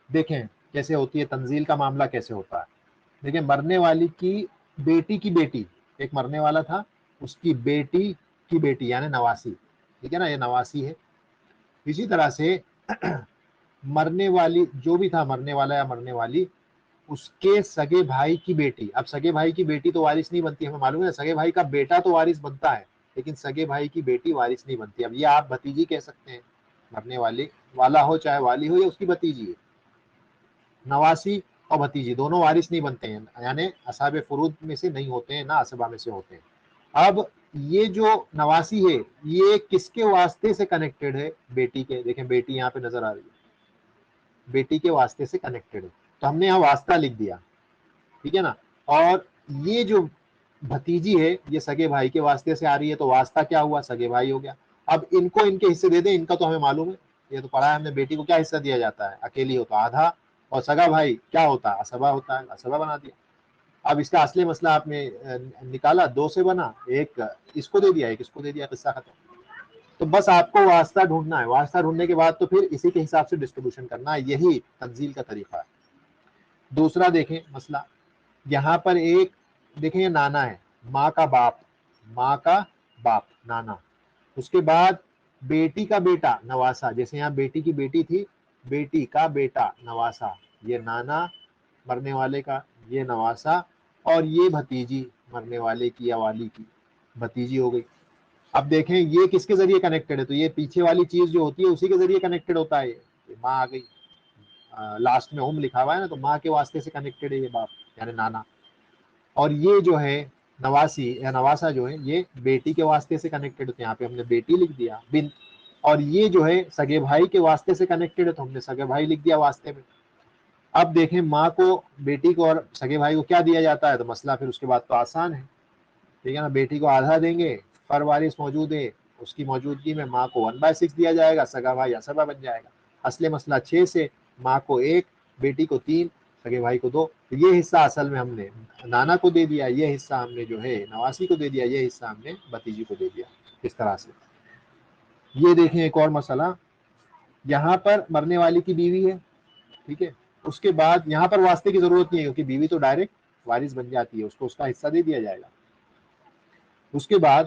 دیکھیں کیسے ہوتی ہے تنزیل کا معاملہ، کیسے ہوتا ہے. دیکھیں، مرنے والی کی بیٹی کی بیٹی، ایک مرنے والا تھا، اس کی بیٹی کی بیٹی یعنی نواسی. ٹھیک ہے نا، یہ نواسی ہے. اسی طرح سے مرنے والی جو بھی تھا، مرنے والا یا مرنے والی، اس کے سگے بھائی کی بیٹی. اب سگے بھائی کی بیٹی تو وارث نہیں بنتی، ہمیں معلوم ہے. سگے بھائی کا بیٹا تو وارث بنتا ہے، لیکن سگے بھائی کی بیٹی وارث نہیں بنتی. اب یہ آپ بھتیجی کہہ سکتے ہیں، مرنے والی والا ہو چاہے والی ہو، یا اس کی بھتیجی ہے. نواسی اور بھتیجی دونوں وارث نہیں بنتے ہیں، یعنی اصحاب فروض میں سے نہیں ہوتے ہیں، نہ اسبا میں سے ہوتے ہیں. اب یہ جو نواسی ہے یہ کس کے واسطے سے کنیکٹڈ ہے؟ بیٹی کے. دیکھیں بیٹی یہاں پہ نظر آ رہی ہے، بیٹی کے واسطے سے کنیکٹڈ ہے. تو ہم نے یہاں واسطہ لکھ دیا. ٹھیک ہے نا. اور یہ جو بھتیجی ہے یہ سگے بھائی کے واسطے سے آ رہی ہے، تو واسطہ کیا ہوا؟ سگے بھائی ہو گیا. اب ان کو ان کے حصے دے دیں، ان کا تو ہمیں معلوم ہے، یہ تو پڑھا ہے ہم نے. بیٹی کو کیا حصہ دیا جاتا ہے؟ اکیلی ہو تو آدھا، اور سگا بھائی کیا ہوتا ہے؟ اسبا ہوتا ہے، اسبا بنا دیا. اب اس کا اصلی مسئلہ آپ نے نکالا، 2 سے بنا، ایک اس کو دے دیا، ایک اس کو دے دیا، قصہ ختم. تو بس آپ کو واسطہ ڈھونڈنا ہے. واسطہ ڈھونڈنے کے بعد تو پھر اسی کے حساب سے ڈسٹریبیوشن کرنا ہے. یہی تنزیل کا طریقہ ہے. دوسرا دیکھیں مسئلہ، یہاں پر ایک دیکھیں، یہ نانا ہے، ماں کا باپ، ماں کا باپ نانا. اس کے بعد بیٹی کا بیٹا نواسا. جیسے یہاں بیٹی کی بیٹی تھی، بیٹی کا بیٹا نواسا، یہ نانا مرنے والے کا، یہ نواسا. اور یہ بھتیجی مرنے والے کی یا والی کی بھتیجی ہو گئی. اب دیکھیں یہ کس کے ذریعے کنیکٹڈ ہے؟ تو یہ پیچھے والی چیز جو ہوتی ہے اسی کے ذریعے کنیکٹڈ ہوتا ہے. یہ ماں آ گئی، لاسٹ میں لکھا ہوا ہے نا، تو ماں کے واسطے سے کنیکٹڈ ہے یہ باپ یعنی نانا. اور یہ جو ہے نواسی یا نواسا جو ہے یہ بیٹی کے واسطے سے کنیکٹڈ ہوتے ہیں. یہاں پہ ہم نے بیٹی لکھ دیا، بنت. اور یہ جو ہے سگے بھائی کے واسطے سے کنیکٹڈ ہے، تو ہم نے سگے بھائی لکھ دیا واسطے میں. اب دیکھیں ماں کو، بیٹی کو اور سگے بھائی کو کیا دیا جاتا ہے؟ تو مسئلہ پھر اس کے بعد تو آسان ہے. ٹھیک ہے نا. بیٹی کو آدھا دیں گے، پر وارث موجود ہے، اس کی موجودگی میں ماں کو 1/6 دیا جائے گا، سگا بھائی اسبا بن جائے گا. اصل مسئلہ 6 سے، ماں کو 1، بیٹی کو 3، سگے بھائی کو 2. تو یہ حصہ اصل میں ہم نے نانا کو دے دیا، یہ حصہ ہم نے جو ہے نواسی کو دے دیا، یہ حصہ ہم نے بھتیجی کو دے دیا. اس طرح سے. یہ دیکھیں ایک اور مسئلہ، یہاں پر مرنے والی کی بیوی ہے. ٹھیک ہے. اس کے بعد یہاں پر واسطے کی ضرورت نہیں ہے، کیونکہ بیوی تو ڈائریکٹ وارث بن جاتی ہے، اس کو اس کا حصہ دے دیا جائے گا. اس کے بعد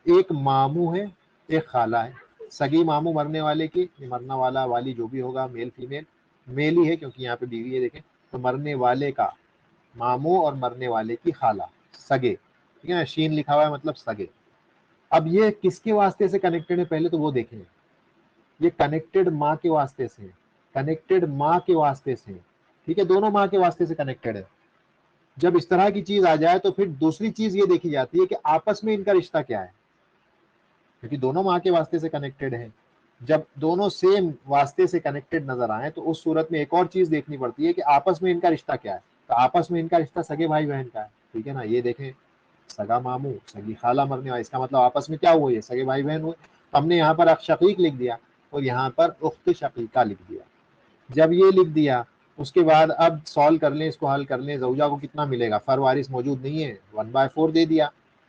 ایک ماموں ہے، ایک خالہ ہے، سگی ماموں مرنے والے کی، مرنا والا والی جو بھی ہوگا میل فیمیل، میل ہی ہے کیونکہ یہاں پہ بیوی ہے دیکھیں، تو مرنے والے کا ماموں اور مرنے والے کی خالہ، سگے، ٹھیک ہے نا، شین لکھا ہوا ہے مطلب سگے۔ اب یہ کس کے واسطے سے کنیکٹڈ ہے پہلے تو وہ دیکھیں، یہ کنیکٹڈ ماں کے واسطے سے، کنیکٹڈ ماں کے واسطے سے، ٹھیک ہے، دونوں ماں کے واسطے سے کنیکٹڈ ہے۔ جب اس طرح کی چیز آ جائے تو پھر دوسری چیز یہ دیکھی جاتی ہے کہ آپس میں ان کا رشتہ کیا ہے، کیونکہ دونوں ماں کے واسطے سے کنیکٹڈ ہیں۔ جب دونوں سیم واسطے سے کنیکٹڈ نظر آئیں تو اس صورت میں ایک اور چیز دیکھنی پڑتی ہے کہ آپس میں ان کا رشتہ کیا ہے، تو آپس میں ان کا رشتہ سگے بھائی بہن کا ہے، ٹھیک ہے نا، یہ دیکھیں سگا ماموں سگی خالہ مرنے والا، اس کا مطلب آپس میں کیا ہوئے، سگے بھائی بہن ہوئے۔ ہم نے یہاں پر اخ شقیق لکھ دیا اور یہاں پر اخت شقیقہ لکھ دیا۔ جب یہ لکھ دیا اس کے بعد اب سالو کر لیں، اس کو حل کر لیں، زوجہ کو کتنا ملے گا، فر وارث موجود نہیں ہے، 1/4 دے دیا،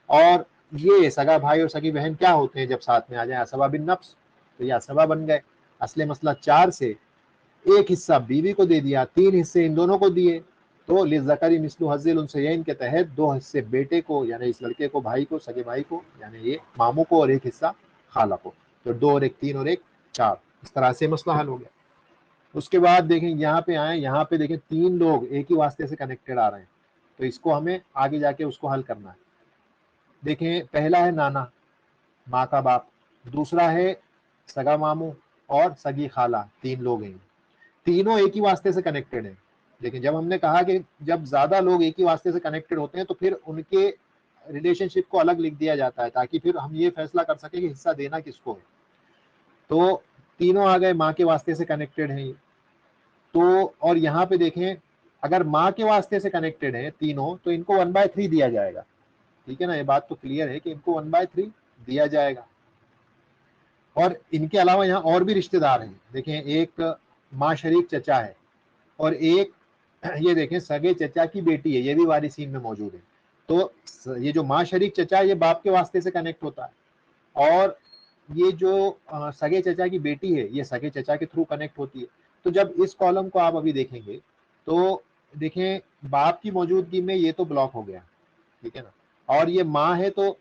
اور یہ سگا بھائی اور سگی بہن کیا ہوتے ہیں جب ساتھ میں آ جائیں، اسبہ بن نفس، تو یہ اسبہ بن گئے۔ اصل مسئلہ 4 سے ایک حصہ بیوی کو دے دیا، 3 حصے ان دونوں کو دیے، تو للذکر مثل حظ الانثیین کے تحت 2 حصے بیٹے کو یعنی اس لڑکے کو، بھائی کو، سگے بھائی کو یعنی یہ ماموں کو، اور ایک حصہ خالہ کو، تو 2 اور 1 3 اور 1 4، اس طرح سے مسئلہ حل ہو گیا۔ اس کے بعد دیکھیں یہاں پہ آئیں، یہاں پہ دیکھیں 3 لوگ ایک ہی واسطے سے کنیکٹڈ آ رہے ہیں، تو اس کو ہمیں آگے جا کے اس کو حل کرنا ہے۔ دیکھیں پہلا ہے نانا، ماں کا باپ، دوسرا ہے سگا ماموں اور سگی خالہ، 3 لوگ ہیں، تینوں ایک ہی واسطے سے کنیکٹڈ ہیں۔ لیکن جب ہم نے کہا کہ جب زیادہ لوگ ایک ہی واسطے سے کنیکٹڈ ہوتے ہیں تو پھر ان کے ریلیشن شپ کو الگ لکھ دیا جاتا ہے تاکہ پھر ہم یہ فیصلہ کر سکیں کہ حصہ دینا کس کو ہے۔ تو تینوں آ گئے ماں کے واسطے سے کنیکٹڈ ہیں، تو اور یہاں پہ دیکھیں اگر ماں کے واسطے سے کنیکٹڈ ہیں تینوں تو ان کو 1/3 دیا جائے گا، ٹھیک ہے نا، یہ بات تو کلیئر ہے کہ ان کو 1/3 دیا جائے گا۔ اور ان کے علاوہ یہاں اور بھی رشتہ دار ہیں، دیکھیں ایک ماں شریک چچا ہے، اور ایک یہ دیکھیں سگے چچا کی بیٹی ہے، یہ بھی وارثین میں موجود ہے۔ تو یہ جو ماں شریک چچا ہے یہ باپ کے واسطے سے کنیکٹ ہوتا ہے، اور یہ جو سگے چچا کی بیٹی ہے یہ سگے چچا کے تھرو کنیکٹ ہوتی ہے۔ تو جب اس کالم کو آپ ابھی دیکھیں گے تو دیکھیں باپ کی موجودگی میں یہ تو بلاک ہو گیا، ٹھیک ہے نا، اور یہ ماں ہے تو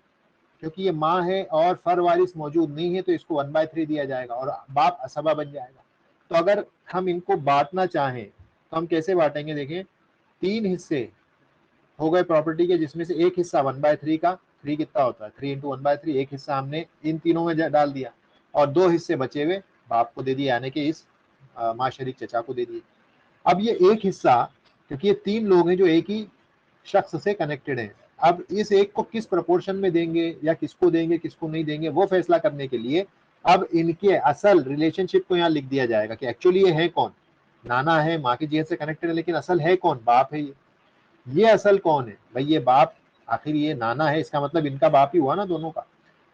کیونکہ یہ ماں ہے اور فر وارث موجود نہیں ہے تو اس کو 1/3 دیا جائے گا اور باپ اسبہ بن جائے گا۔ تو اگر ہم ان کو بانٹنا چاہیں تو ہم کیسے بانٹیں گے، دیکھیں 3 حصے ہو گئے پراپرٹی کے، جس میں سے ایک حصہ 1/3 کا، 3 کتنا ہوتا ہے 3 × 1/3، ایک حصہ ہم نے ان تینوں میں ڈال دیا، اور 2 حصے بچے ہوئے باپ کو دے دیا یعنی کہ اس ماں شریک چچا کو دے دیے۔ اب یہ ایک حصہ کیونکہ یہ 3 لوگ ہیں جو ایک ہی شخص سے کنیکٹڈ ہیں، اب اس ایک کو کس پرپورشن میں دیں گے یا کس کو دیں گے کس کو نہیں دیں گے وہ فیصلہ کرنے کے لیے اب ان کے اصل ریلیشن شپ کو یہاں لکھ دیا جائے گا کہ ایکچولی یہ ہے کون، نانا ہے ماں کی جہت سے کنیکٹڈ ہے لیکن اصل ہے کون، باپ ہے یہ اصل کون ہے بھائی، یہ باپ، آخر یہ نانا ہے اس کا مطلب ان کا باپ ہی ہوا نا دونوں کا،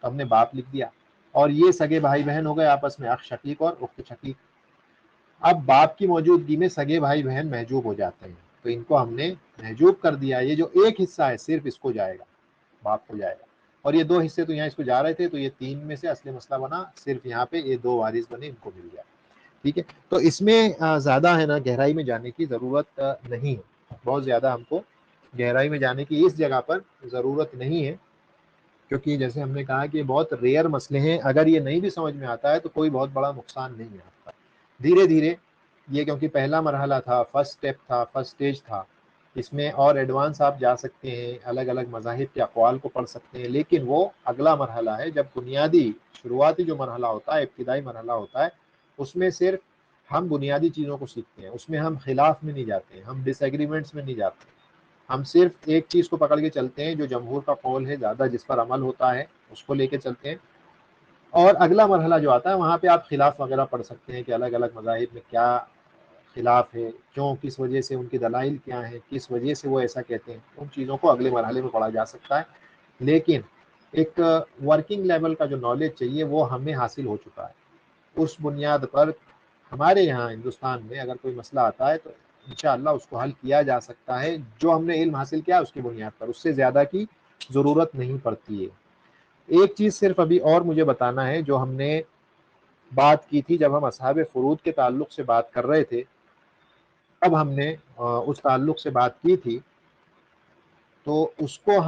تو ہم نے باپ لکھ دیا، اور یہ سگے بھائی بہن ہو گئے آپس میں، اخ شقیق اور اخت شقیق۔ اب باپ کی موجودگی میں سگے بھائی بہن محجوب ہو جاتے ہیں تو ان کو ہم نے محجوب کر دیا، یہ جو ایک حصہ ہے صرف اس کو جائے گا، باپ کو جائے گا، اور یہ 2 حصے تو یہاں اس کو جا رہے تھے تو یہ 3 میں سے اصلی مسئلہ بنا، صرف یہاں پہ یہ 2 وارث بنے، ان کو مل گیا، ٹھیک ہے۔ تو اس میں زیادہ ہے نا گہرائی میں جانے کی ضرورت نہیں ہے، بہت زیادہ ہم کو گہرائی میں جانے کی اس جگہ پر ضرورت نہیں ہے، کیونکہ جیسے ہم نے کہا کہ بہت ریئر مسئلے ہیں، اگر یہ نہیں بھی سمجھ میں آتا ہے تو کوئی بہت بڑا نقصان نہیں ہے آپ کا، دھیرے دھیرے یہ کیونکہ پہلا مرحلہ تھا، فرسٹ اسٹیپ تھا، فرسٹ اسٹیج تھا، اس میں اور ایڈوانس آپ جا سکتے ہیں، الگ الگ مذاہب کے اقوال کو پڑھ سکتے ہیں، لیکن وہ اگلا مرحلہ ہے جب بنیادی شروعاتی جو مرحلہ ہوتا ہے، ابتدائی مرحلہ ہوتا ہے، اس میں صرف ہم بنیادی چیزوں کو سیکھتے ہیں، اس میں ہم خلاف میں نہیں جاتے، ہم ڈس ایگریمنٹس میں نہیں جاتے، ہم صرف ایک چیز کو پکڑ کے چلتے ہیں جو جمہور کا قول ہے، زیادہ جس پر عمل ہوتا ہے اس کو لے کے چلتے ہیں، اور اگلا مرحلہ جو آتا ہے وہاں پہ آپ خلاف وغیرہ پڑھ سکتے ہیں کہ الگ الگ مذاہب میں کیا خلاف ہے، کیوں، کس وجہ سے، ان کی دلائل کیا ہیں، کس وجہ سے وہ ایسا کہتے ہیں، ان چیزوں کو اگلے مرحلے میں پڑھا جا سکتا ہے، لیکن ایک ورکنگ لیول کا جو نالج چاہیے وہ ہمیں حاصل ہو چکا ہے، اس بنیاد پر ہمارے یہاں ہندوستان میں اگر کوئی مسئلہ آتا ہے تو انشاءاللہ اس کو حل کیا جا سکتا ہے، جو ہم نے علم حاصل کیا اس کی بنیاد پر، اس سے زیادہ کی ضرورت نہیں پڑتی ہے۔ ایک چیز صرف ابھی اور مجھے بتانا ہے، جو ہم نے بات کی تھی جب ہم اصحاب فروض کے تعلق سے بات کر رہے تھے، اب ہم نے اس تعلق سے بات کی تھی، تو اس کو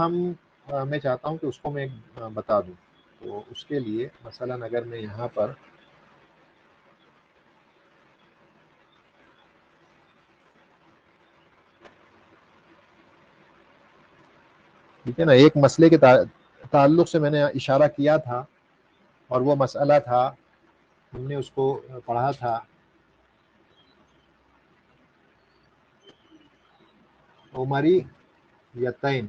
میں چاہتا ہوں کہ اس کو میں بتا دوں۔ تو اس کے لیے مثلاً اگر میں یہاں پر ٹھیک ہے نا، ایک مسئلے کے تعلق سے میں نے اشارہ کیا تھا، اور وہ مسئلہ تھا، ہم نے اس کو پڑھا تھا، عمری یتین،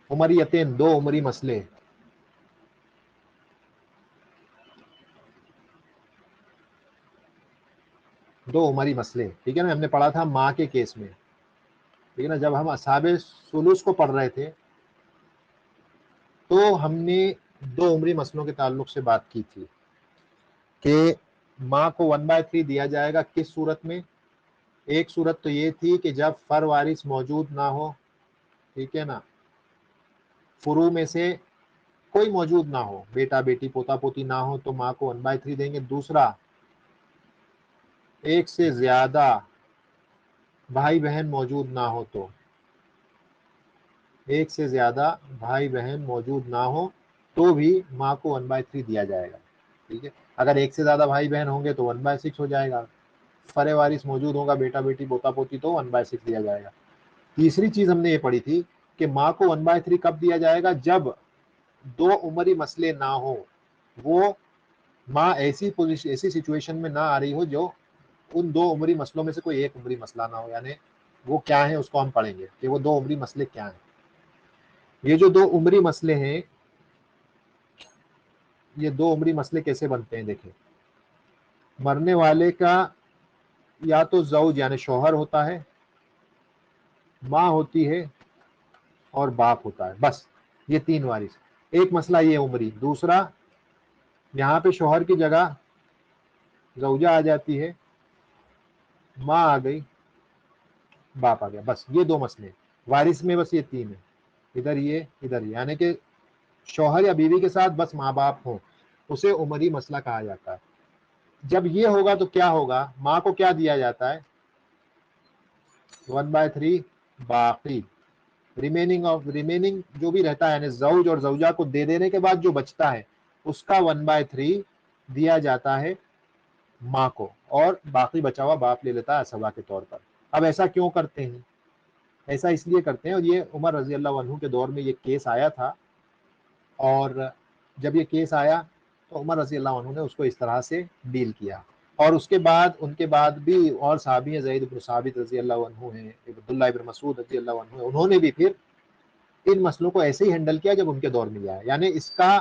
عمری یتین، دو عمری مسئلے، دو عمری مسئلے، ٹھیک ہے نا، ہم نے پڑھا تھا ماں کے کیس میں، ٹھیک ہے نا، جب ہم اصحاب ثلث کو پڑھ رہے تھے تو ہم نے دو عمری مسئلوں کے تعلق سے بات کی تھی کہ ماں کو 1/3 دیا جائے گا کس صورت میں. ایک صورت تو یہ تھی کہ جب فر وارث موجود نہ ہو، ٹھیک ہے نا، فروع میں سے کوئی موجود نہ ہو، بیٹا بیٹی پوتا پوتی نہ ہو تو ماں کو 1/3 دیں گے. دوسرا، ایک سے زیادہ بھائی بہن موجود نہ ہو تو، ایک سے زیادہ بھائی بہن موجود نہ ہو تو بھی ماں کو 1/3 دیا جائے گا. ٹھیک ہے، اگر ایک سے زیادہ بھائی بہن ہوں گے تو 1/6 ہو جائے گا. فر وارث موجود ہوگا، بیٹا بیٹی پوتا پوتی، تو 1/6 دیا جائے گا. تیسری چیز ہم نے یہ پڑھی تھی کہ ماں کو 1/3 کب دیا جائے گا؟ جب دو عمری مسئلے نہ ہو، وہ ماں ایسی سچویشن میں نہ آ رہی ہو جو ان دو عمری مسئلوں میں سے کوئی ایک عمری مسئلہ نہ ہو. یعنی وہ کیا ہے اس کو ہم پڑھیں گے کہ وہ دو عمری مسئلے کیا ہیں. یہ جو دو عمری مسئلے ہیں، یہ دو عمری مسئلے کیسے بنتے ہیں؟ دیکھیں، مرنے والے کا یا تو زوج یعنی شوہر ہوتا ہے، ماں ہوتی ہے، اور باپ ہوتا ہے، بس یہ تین وارث. ایک مسئلہ یہ عمری. دوسرا، یہاں پہ شوہر کی جگہ زوجہ آ جاتی ہے، ماں آ گئی، باپ آ گیا، بس یہ دو مسئلے. وارث میں بس یہ تین ہیں، ادھر یہ ادھر یہ، یعنی کہ شوہر یا بیوی کے ساتھ بس ماں باپ ہوں، اسے عمری مسئلہ کہا جاتا ہے. جب یہ ہوگا تو کیا ہوگا؟ ماں کو کیا دیا جاتا ہے؟ 1/3 باقی، ریمیننگ جو بھی رہتا ہے، یعنی زوج اور زوجہ کو دے دینے کے بعد جو بچتا ہے اس کا 1/3 دیا جاتا ہے ماں کو، اور باقی بچا ہوا باپ لے لیتا ہے اسبہ کے طور پر. اب ایسا کیوں کرتے ہیں؟ ایسا اس لیے کرتے ہیں، اور یہ عمر رضی اللہ عنہ کے دور میں یہ کیس آیا تھا، اور جب یہ کیس آیا تو عمر رضی اللہ عنہ نے اس کو اس طرح سے ڈیل کیا. اور اس کے بعد ان کے بعد بھی اور صحابی ہیں، زید بن ثابت رضی اللہ عنہ ہیں، عبداللہ بن مسعود رضی اللہ عنہ ہیں، انہوں نے بھی پھر ان مسئلوں کو ایسے ہی ہینڈل کیا جب ان کے دور میں آیا. یعنی اس کا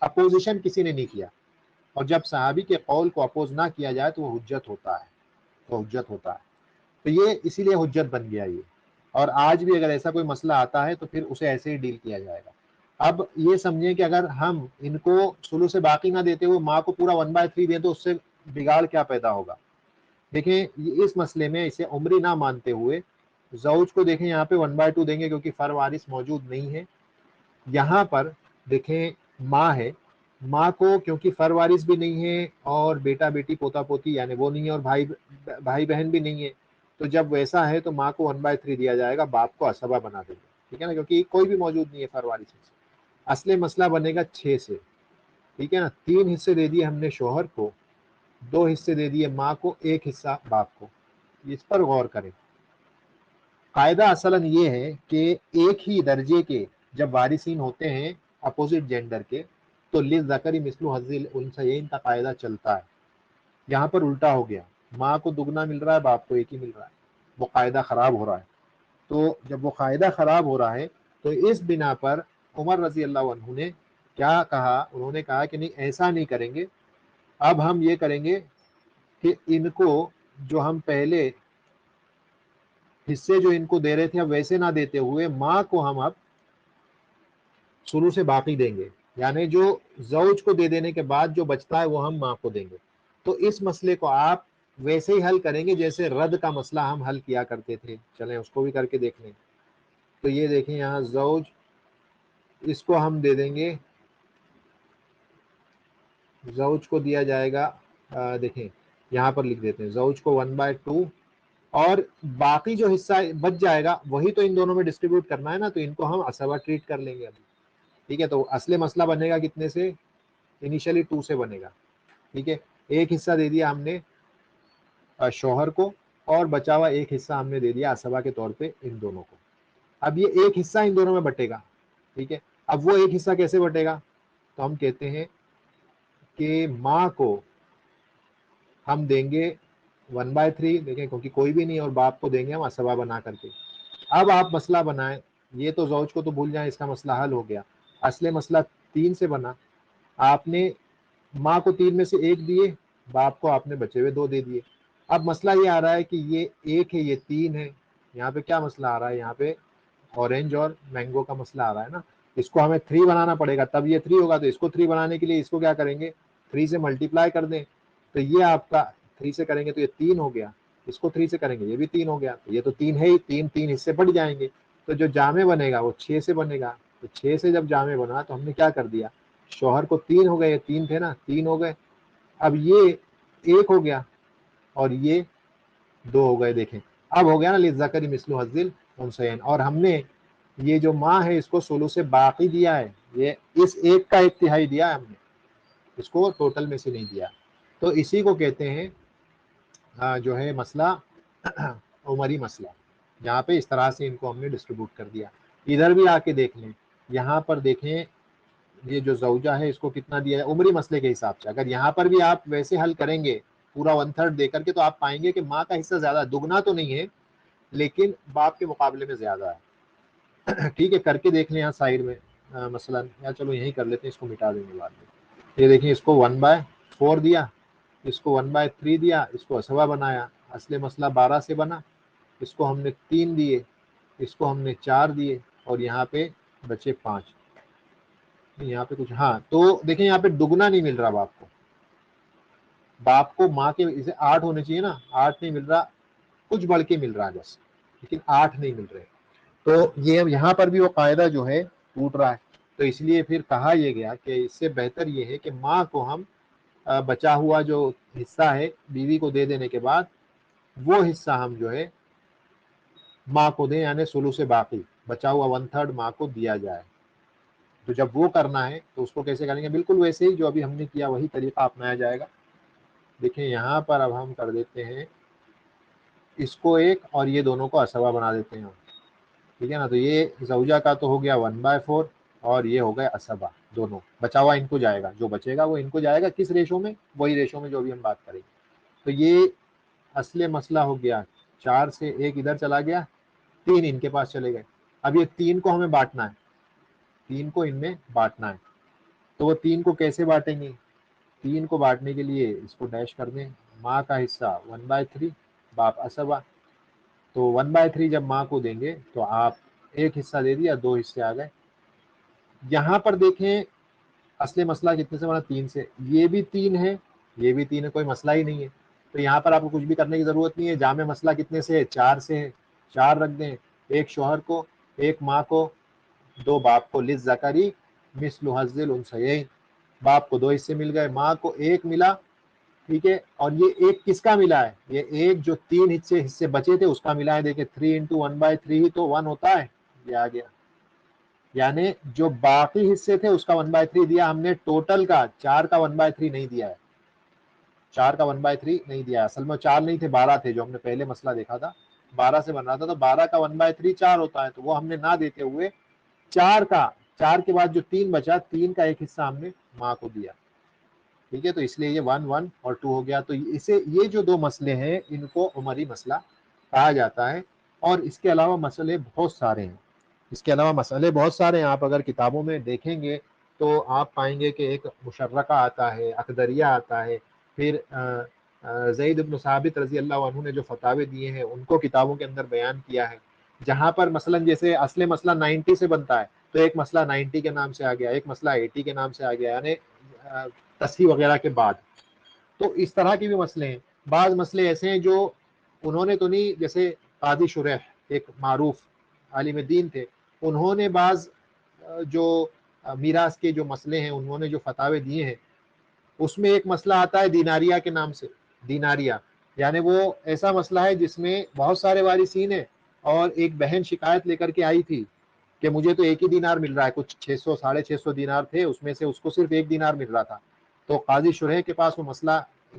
اپوزیشن کسی نے نہیں کیا، اور جب صحابی کے قول کو اپوز نہ کیا جائے تو وہ حجت ہوتا ہے، تو یہ اسی لیے حجت بن گیا یہ. اور آج بھی اگر ایسا کوئی مسئلہ آتا ہے تو پھر اسے ایسے ہی ڈیل کیا جائے گا. اب یہ سمجھیں کہ اگر ہم ان کو ثلث باقی نہ دیتے ہوئے ماں کو پورا 1/3 دیں تو اس سے بگاڑ کیا پیدا ہوگا؟ دیکھیں، اس مسئلے میں اسے عمری نہ مانتے ہوئے زوج کو دیکھیں یہاں پہ 1/2 دیں گے کیونکہ فر وارث موجود نہیں ہے. یہاں پر دیکھیں ماں ہے، ماں کو کیونکہ فر وارث بھی نہیں ہے اور بیٹا بیٹی پوتا پوتی یعنی وہ نہیں ہے، اور بھائی بہن بھی نہیں ہے، تو جب ویسا ہے تو ماں کو 1/3 دیا جائے گا، باپ کو اسبہ بنا دیں گے. ٹھیک ہے نا، کیونکہ کوئی بھی موجود نہیں ہے فر وارث میں سے. اصل مسئلہ بنے گا 6 سے. ٹھیک ہے نا، 3 حصے دے دیے ہم نے شوہر کو، 2 حصے دے دیے ماں کو، 1 حصہ باپ کو. اس پر غور کریں. قاعدہ اصلاً یہ ہے کہ ایک ہی درجے کے جب وارثین ہوتے ہیں اپوزٹ جینڈر کے تو للذکر مثل حظ الانثیین کا قاعدہ چلتا ہے. یہاں پر الٹا ہو گیا، ماں کو دگنا مل رہا ہے، باپ کو ایک ہی مل رہا ہے، وہ قاعدہ خراب ہو رہا ہے. تو جب وہ قاعدہ خراب ہو رہا ہے تو اس بنا پر عمر رضی اللہ عنہ نے کیا کہا؟ انہوں نے کہا کہ نہیں، ایسا نہیں کریں گے. اب ہم یہ کریں گے کہ ان کو جو ہم پہلے حصے جو ان کو دے رہے تھے اب ویسے نہ دیتے ہوئے ماں کو ہم اب شروع سے باقی دیں گے، یعنی جو زوج کو دے دینے کے بعد جو بچتا ہے وہ ہم ماں کو دیں گے. تو اس مسئلے کو آپ ویسے ہی حل کریں گے جیسے رد کا مسئلہ ہم حل کیا کرتے تھے. چلیں اس کو بھی کر کے دیکھ لیں. تو یہ دیکھیں یہاں زوج، اس کو ہم دے دیں گے، زوج کو دیا جائے گا، دیکھیں یہاں پر لکھ دیتے ہیں زوج کو 1/2، اور باقی جو حصہ بچ جائے گا وہی تو ان دونوں میں ڈسٹریبیوٹ کرنا ہے نا، تو ان کو ہم اسبہ ٹریٹ کر لیں گے. ابھی ٹھیک ہے. تو اصل مسئلہ بنے گا کتنے سے؟ انیشلی 2 سے بنے گا. ٹھیک ہے, ایک حصہ دے دیا ہم نے شوہر کو, اور بچا ہوا ایک حصہ ہم نے دے دیا اسبا کے طور پہ ان دونوں کو. اب یہ ایک حصہ ان دونوں میں بٹے گا. ٹھیک ہے, اب وہ ایک حصہ کیسے بٹے گا؟ تو ہم کہتے ہیں کہ ماں کو ہم دیں گے 1/3, دیکھیں کیونکہ کوئی بھی نہیں, اور باپ کو دیں گے ہم اسبا بنا کر کے. اب آپ مسئلہ بنائیں, یہ تو زوج کو تو بھول جائیں, اس کا مسئلہ حل ہو گیا. اصل مسئلہ 3 سے بنا. آپ نے ماں کو 3 میں سے 1 دیے, باپ کو آپ نے بچے ہوئے 2 دے دیے. اب مسئلہ یہ آ رہا ہے کہ یہ 1 ہے, یہ 3 ہے. یہاں پہ کیا مسئلہ آ رہا ہے؟ یہاں پہ اورنج اور مینگو کا مسئلہ آ رہا ہے نا. اس کو ہمیں 3 بنانا پڑے گا, تب یہ 3 ہوگا. تو اس کو 3 بنانے کے لیے اس کو کیا کریں گے؟ 3 سے ملٹیپلائی کر دیں. تو یہ آپ کا 3 سے کریں گے تو یہ 3 ہو گیا. اس کو 3 سے کریں گے, یہ بھی 3 ہو گیا. تو یہ تو 3 ہے ہی, 3 حصے بڑھ جائیں گے. تو جو جامع بنے گا وہ 6 سے بنے گا. تو 6 سے جب جامع بنا تو ہم نے کیا کر دیا؟ شوہر کو 3 ہو گئے, یہ 3 تھے نا, 3 ہو گئے. اب یہ 1 ہو گیا اور یہ 2 ہو گئے. دیکھیں اب ہو گیا نا للذکر مثل حظ الانثیین. اور ہم نے یہ جو ماں ہے اس کو ثلث باقی دیا ہے, یہ اس 1 کا 1/3 دیا ہے ہم نے, اس کو ٹوٹل میں سے نہیں دیا. تو اسی کو کہتے ہیں جو ہے مسئلہ عمری مسئلہ. یہاں پہ اس طرح سے ان کو ہم نے ڈسٹریبیوٹ کر دیا. ادھر بھی آ کے دیکھ لیں, یہاں پر دیکھیں یہ جو زوجہ ہے اس کو کتنا دیا ہے عمری مسئلے کے حساب سے. اگر یہاں پر بھی آپ ویسے حل کریں گے پورا 1/3 دے کر کے, تو آپ پائیں گے کہ ماں کا حصہ زیادہ, دگنا تو نہیں ہے لیکن باپ کے مقابلے میں زیادہ ہے. ٹھیک ہے, کر کے دیکھ لیں یہاں سائڈ میں مثلا, یا چلو یہیں کر لیتے ہیں, اس کو مٹا دیں گے بعد میں. یہ دیکھیں اس کو 1/4 دیا, اس کو 1/3 دیا, اس کو اسبا بنایا. اصل مسئلہ 12 سے بنا, اس کو ہم نے 3 دیے, اس کو ہم نے 4 دیے, اور یہاں پہ بچے 5. یہاں پہ کچھ, ہاں تو دیکھیں یہاں پہ دگنا نہیں مل رہا باپ کو. باپ کو ماں کے اسے 8 ہونے چاہیے نا, 8 نہیں مل رہا, کچھ بڑھ کے مل رہا ہے بس, لیکن 8 نہیں مل رہے. تو یہ یہاں پر بھی وہ قاعدہ جو ہے ٹوٹ رہا ہے. تو اس لیے پھر کہا یہ گیا کہ اس سے بہتر یہ ہے کہ ماں کو ہم بچا ہوا جو حصہ ہے بیوی کو دے دینے کے بعد, وہ حصہ ہم جو ہے ماں کو دیں, یعنی ثلث باقی, بچا ہوا 1/3 ماں کو دیا جائے. تو جب وہ کرنا ہے تو اس کو کیسے کریں گے؟ بالکل ویسے ہی جو ابھی ہم نے کیا وہی طریقہ اپنایا جائے گا. دیکھیں یہاں پر اب ہم کر دیتے ہیں اس کو 1, اور یہ دونوں کو اسبا بنا دیتے ہیں. ٹھیک ہے نا, تو یہ زوجہ کا تو ہو گیا 1/4, اور یہ ہو گئے اسبا دونوں. بچا ہوا ان کو جائے گا, جو بچے گا وہ ان کو جائے گا. کس ریشو میں؟ وہی ریشو میں جو ابھی ہم بات کریں گے. تو یہ اصل مسئلہ ہو گیا. 4 سے 1 ادھر چلا گیا, 3 ان کے پاس چلے گئے. اب یہ 3 کو ہمیں بانٹنا ہے, 3 کو ان میں بانٹنا ہے. تو وہ 3 کو کیسے بانٹیں گے؟ 3 کو بانٹنے کے لیے اس کو ڈیش کر دیں. ماں کا حصہ 1/3, باپ اسبا. تو 1/3 جب ماں کو دیں گے تو آپ 1 حصہ دے دیا, 2 حصے آ گئے. یہاں پر دیکھیں اصل مسئلہ کتنے سے بنا؟ 3 سے. یہ بھی 3 ہے, یہ بھی 3 ہے, کوئی مسئلہ ہی نہیں ہے. تو یہاں پر آپ کو کچھ بھی کرنے کی ضرورت نہیں ہے. جامع مسئلہ کتنے سے ہے؟ 4 سے ہے. 4 رکھ دیں, 1 شوہر کو, 1 ماں کو, 2 باپ کو. للذکر مثل حظ الانثیین, باپ کو 2 حصے مل گئے, ماں کو 1 ملا. ٹھیک ہے, اور یہ 1 کس کا ملا ہے؟ یہ 1 جو 3 حصے بچے تھے اس کا ملا ہے. دیکھیں 3 × 1/3 تو 1 ہوتا ہے, یہ آ گیا. یعنی جو باقی حصے تھے اس کا 1/3 دیا ہم نے, ٹوٹل کا 4 کا 1/3 نہیں دیا ہے. 4 کا 1/3 نہیں دیا. اصل میں 4 نہیں تھے, 12 تھے, جو ہم نے پہلے مسئلہ دیکھا تھا 12 سے بن رہا تھا. تو 12 کا 1/3 4 ہوتا ہے, تو وہ ہم نے نہ دیتے ہوئے 4 کے بعد جو 3 بچا, 3 کا 1 حصہ ہم نے ماں کو دیا. ٹھیک ہے, تو اس لیے یہ 1 1 اور 2 ہو گیا. تو اسے یہ جو 2 مسئلے ہیں ان کو عمری مسئلہ کہا جاتا ہے. اور اس کے علاوہ مسئلے بہت سارے ہیں, آپ اگر کتابوں میں دیکھیں گے تو آپ پائیں گے کہ ایک مشرقہ آتا ہے, اقدریہ آتا ہے, پھر زید بن ثابت رضی اللہ عنہ نے جو فتاوے دیے ہیں ان کو کتابوں کے اندر بیان کیا ہے. جہاں پر مثلا جیسے اصل مسئلہ 90 سے بنتا ہے, تو ایک مسئلہ 90 کے نام سے آ گیا, ایک مسئلہ 80 کے نام سے آ گیا, یعنی تصحیح وغیرہ کے بعد. تو اس طرح کے بھی مسئلے ہیں. بعض مسئلے ایسے ہیں جو انہوں نے تو نہیں, جیسے قاضی شریح ایک معروف عالم دین تھے, انہوں نے بعض جو میراث کے جو مسئلے ہیں انہوں نے جو فتاوے دیے ہیں, اس میں ایک مسئلہ آتا ہے دیناریہ کے نام سے. دیناریہ یعنی وہ ایسا مسئلہ ہے جس میں بہت سارے وارثین ہیں, اور ایک بہن شکایت لے کر کے آئی تھی کہ مجھے تو ایک ہی دینار مل رہا ہے، کچھ 600 650 دینار تھے، اس میں سے اس کو صرف ایک دینار مل رہا تھا. تو قاضی شریح کے پاس وہ مسئلہ،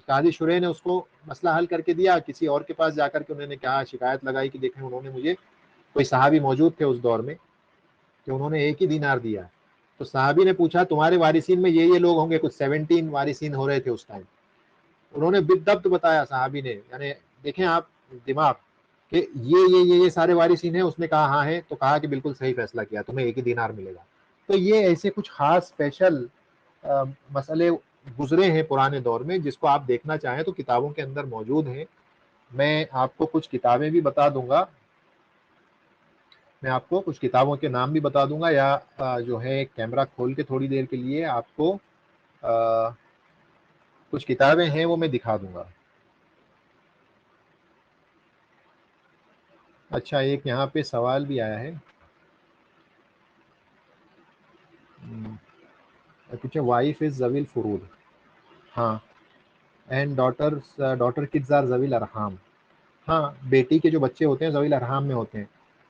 قاضی شریح نے اس کو مسئلہ حل کر کے دیا. کسی اور کے پاس جا کر کے انہوں نے کہا، شکایت لگائی کہ دیکھیں انہوں نے مجھے، کوئی صحابی موجود تھے اس دور میں، کہ انہوں نے ایک ہی دینار دیا. تو صحابی نے پوچھا تمہارے وارثین میں یہ لوگ ہوں گے، کچھ 17 وارثین ہو رہے تھے اس ٹائم. انہوں نے بالضبط بتایا صحابی نے، یعنی دیکھیں آپ دماغ، کہ یہ سارے وارثین ہیں. اس نے کہا ہاں ہے، تو کہا کہ بالکل صحیح فیصلہ کیا، تمہیں ایک ہی دینار ملے گا. تو یہ ایسے کچھ خاص اسپیشل مسئلے گزرے ہیں پرانے دور میں، جس کو آپ دیکھنا چاہیں تو کتابوں کے اندر موجود ہیں. میں آپ کو کچھ کتابیں بھی بتا دوں گا، میں آپ کو کچھ کتابوں کے نام بھی بتا دوں گا، یا جو ہے کیمرہ کھول کے تھوڑی دیر کے لیے آپ کو کچھ کتابیں ہیں وہ میں دکھا دوں گا. اچھا، ایک یہاں پہ سوال بھی آیا ہے، کچھ وائف از ذوی الفروض، ہاں، اینڈ ڈاٹر کڈز آر ذوی الارحام. ہاں، بیٹی کے جو بچے ہوتے ہیں ذوی الارحام میں ہوتے ہیں.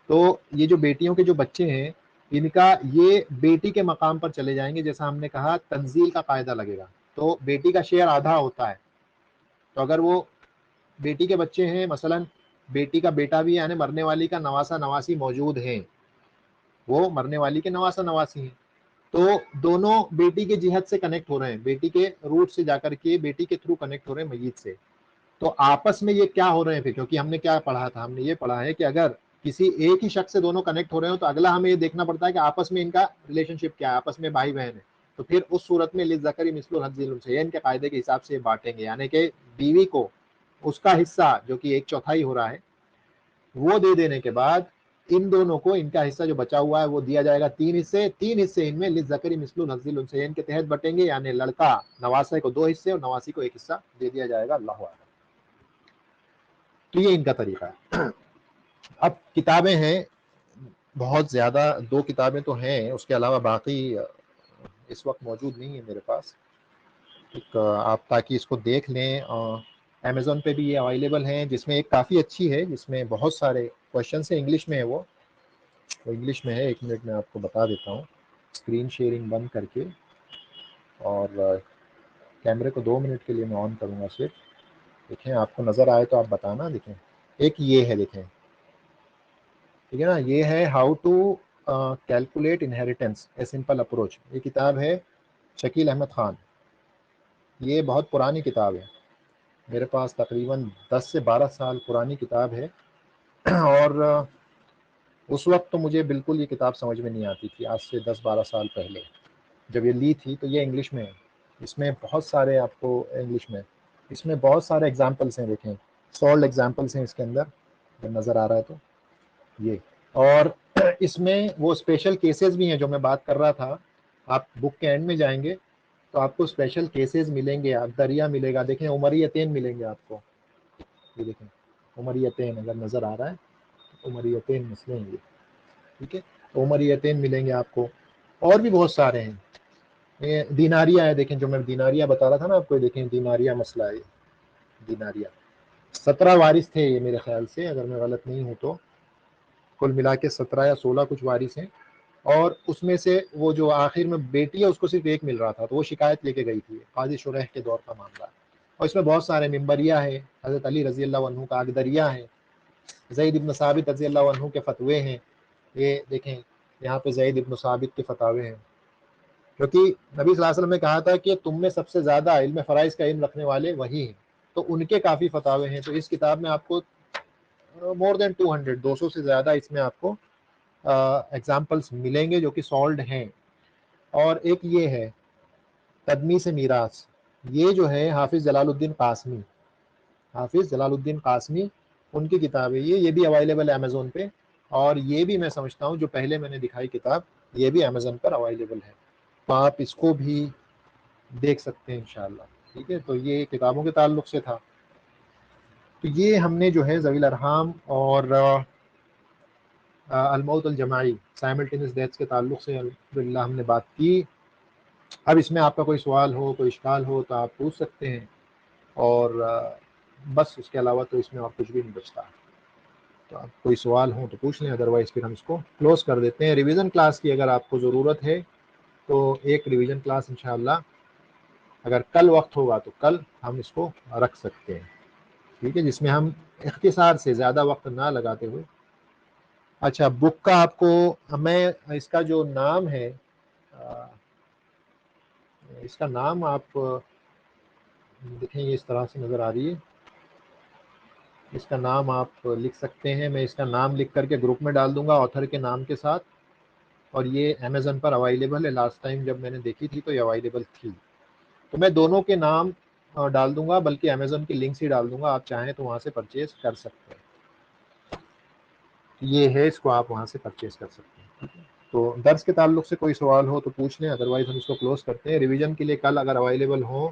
تو یہ جو بیٹیوں کے جو بچے ہیں، ان کا یہ بیٹی کے مقام پر چلے جائیں گے. جیسا ہم نے کہا تنزیل کا قاعدہ لگے گا، تو بیٹی کا شیئر آدھا ہوتا ہے. تو اگر وہ بیٹی کے بچے ہیں، مثلا بیٹی کا بیٹا بھی، یعنی مرنے والی کا نواسا نواسی موجود ہیں، وہ مرنے والی کے نواسا نواسی ہیں، تو دونوں بیٹی کے جہت سے کنیکٹ ہو رہے ہیں، بیٹی کے روٹ سے جا کر کے بیٹی کے تھرو کنیکٹ ہو رہے ہیں میت سے. تو آپس میں یہ کیا ہو رہے ہیں پھر، کیونکہ ہم نے کیا پڑھا تھا، ہم نے یہ پڑھا ہے کہ اگر کسی ایک ہی شخص سے دونوں کنیکٹ ہو رہے ہو تو اگلا ہمیں یہ دیکھنا پڑتا ہے کہ آپس میں ان کا ریلیشن شپ کیا ہے، آپس میں بھائی بہن ہے. تو پھر اس صورت میں للذکر مثل حظ الانثیین کے قاعدے کے حساب سے بانٹیں گے، یعنی کہ بیوی کو اس کا حصہ جو کہ 1/4 ہو رہا ہے وہ دے دینے کے بعد ان دونوں کو ان کا حصہ جو بچا ہوا ہے وہ دیا جائے گا. 3 حصے ان میں للذکر مثل حظ الانثیین کے تحت بٹیں گے، یعنی لڑکا نواسے کو 2 حصے اور نواسی کو 1 حصہ دے دیا جائے گا. اللہ اعلم. تو یہ ان کا طریقہ ہے. اب کتابیں ہیں بہت زیادہ، 2 کتابیں تو ہیں، اس کے علاوہ باقی اس وقت موجود نہیں ہے میرے پاس. آپ تاکہ اس کو دیکھ لیں، امیزون پہ بھی یہ اویلیبل ہیں، جس میں ایک کافی اچھی ہے، جس میں بہت سارے کوشچنس ہیں، انگلش میں ہے، وہ انگلش میں ہے. 1 منٹ میں آپ کو بتا دیتا ہوں، اسکرین شیئرنگ بند کر کے، اور کیمرے کو 2 منٹ کے لیے میں آن کروں گا صرف. دیکھیں آپ کو نظر آئے تو آپ بتانا. دیکھیں ایک یہ ہے، دیکھیں ٹھیک ہے نا، یہ ہے how to calculate inheritance a simple approach. یہ کتاب ہے شکیل احمد خان. یہ بہت پرانی کتاب ہے، میرے پاس تقریباً 10 سے 12 سال پرانی کتاب ہے. اور اس وقت تو مجھے بالکل یہ کتاب سمجھ میں نہیں آتی تھی، آج سے 10-12 سال پہلے جب یہ لی تھی. تو یہ انگلش میں ہے، اس میں بہت سارے آپ کو انگلش میں، اس میں بہت سارے ایگزامپلس ہیں. دیکھیں سولڈ ایگزامپلس ہیں اس کے اندر، جب نظر آ رہا ہے تو یہ. اور اس میں وہ اسپیشل کیسز بھی ہیں جو میں بات کر رہا تھا. آپ بک کے اینڈ میں جائیں گے تو آپ کو اسپیشل کیسز ملیں گے، آپ دریا ملے گا. دیکھیں عمریتین ملیں گے آپ کو، یہ دیکھیں عمریتین اگر نظر آ رہا ہے، عمریتین مسئلے ہیں یہ، ٹھیک ہے. عمریتین ملیں گے آپ کو، اور بھی بہت سارے ہیں. یہ دیناریہ ہے، دیکھیں جو میں دیناریہ بتا رہا تھا نا آپ کو، دیکھیں دیناریہ مسئلہ ہے. دیناریہ 17 وارث تھے یہ میرے خیال سے، اگر میں غلط نہیں ہوں تو کل ملا کے 17 یا 16 کچھ وارث ہیں. اور اس میں سے وہ جو آخر میں بیٹی ہے اس کو صرف ایک مل رہا تھا، تو وہ شکایت لے کے گئی تھی. قاضی شریح کے دور کا معاملہ. اور اس میں بہت سارے ممبریہ ہے، حضرت علی رضی اللہ عنہ کا عقدریہ ہے، زید ابن ثابت رضی اللہ عنہ کے فتوے ہیں. یہ دیکھیں یہاں پہ زید ابن ثابت کے فتاوے ہیں، کیونکہ نبی صلی اللہ علیہ وسلم نے کہا تھا کہ تم میں سب سے زیادہ علم فرائض کا علم رکھنے والے وہی ہیں، تو ان کے کافی فتاوے ہیں. تو اس کتاب میں آپ کو مور دین 200 سے زیادہ اس میں آپ کو ایگزامپلس ملیں گے جو کہ سالڈ ہیں. اور ایک یہ ہے تدمیس میراث، یہ جو ہے حافظ جلال الدین قاسمی، حافظ جلال الدین قاسمی ان کی کتاب ہے یہ بھی اویلیبل ہے امیزون پہ. اور یہ بھی میں سمجھتا ہوں جو پہلے میں نے دکھائی کتاب، یہ بھی امیزون پر اویلیبل ہے، تو آپ اس کو بھی دیکھ سکتے ہیں انشاءاللہ. ٹھیک ہے، تو یہ کتابوں کے تعلق سے تھا. تو یہ ہم نے جو ہے ذوی الارحام اور الموت الجماعی سائملٹینس ڈیتھس کے تعلق سے الحمدللہ ہم نے بات کی. اب اس میں آپ کا کوئی سوال ہو، کوئی اشکال ہو تو آپ پوچھ سکتے ہیں، اور بس اس کے علاوہ تو اس میں اور کچھ بھی نہیں بچتا. تو آپ کوئی سوال ہوں تو پوچھ لیں، ادروائز پھر ہم اس کو کلوز کر دیتے ہیں۔ ریویژن کلاس کی اگر آپ کو ضرورت ہے تو ایک ریویژن کلاس انشاءاللہ اگر کل وقت ہوگا تو کل ہم اس کو رکھ سکتے ہیں، ٹھیک ہے، جس میں ہم اختصار سے زیادہ وقت نہ لگاتے ہوئے۔ اچھا، بک کا آپ کو میں اس کا جو نام ہے، اس کا نام آپ دیکھیں یہ اس طرح سے نظر آ رہی ہے، اس کا نام آپ لکھ سکتے ہیں، میں اس کا نام لکھ کر کے گروپ میں ڈال دوں گا آتھر کے نام کے ساتھ، اور یہ امیزن پر اویلیبل ہے، لاسٹ ٹائم جب میں نے دیکھی تھی تو یہ اویلیبل تھی، تو میں دونوں کے نام ڈال دوں گا، بلکہ امیزن کی لنکس ہی ڈال دوں گا، آپ چاہیں تو وہاں سے پرچیز کر سکتے ہیں، یہ ہے، اس کو آپ وہاں سے پرچیز کر سکتے ہیں۔ تو درس کے تعلق سے کوئی سوال ہو تو پوچھ لیں، ادروائز ہم اس کو کلوز کرتے ہیں۔ ریویژن کے لیے کل اگر اویلیبل ہوں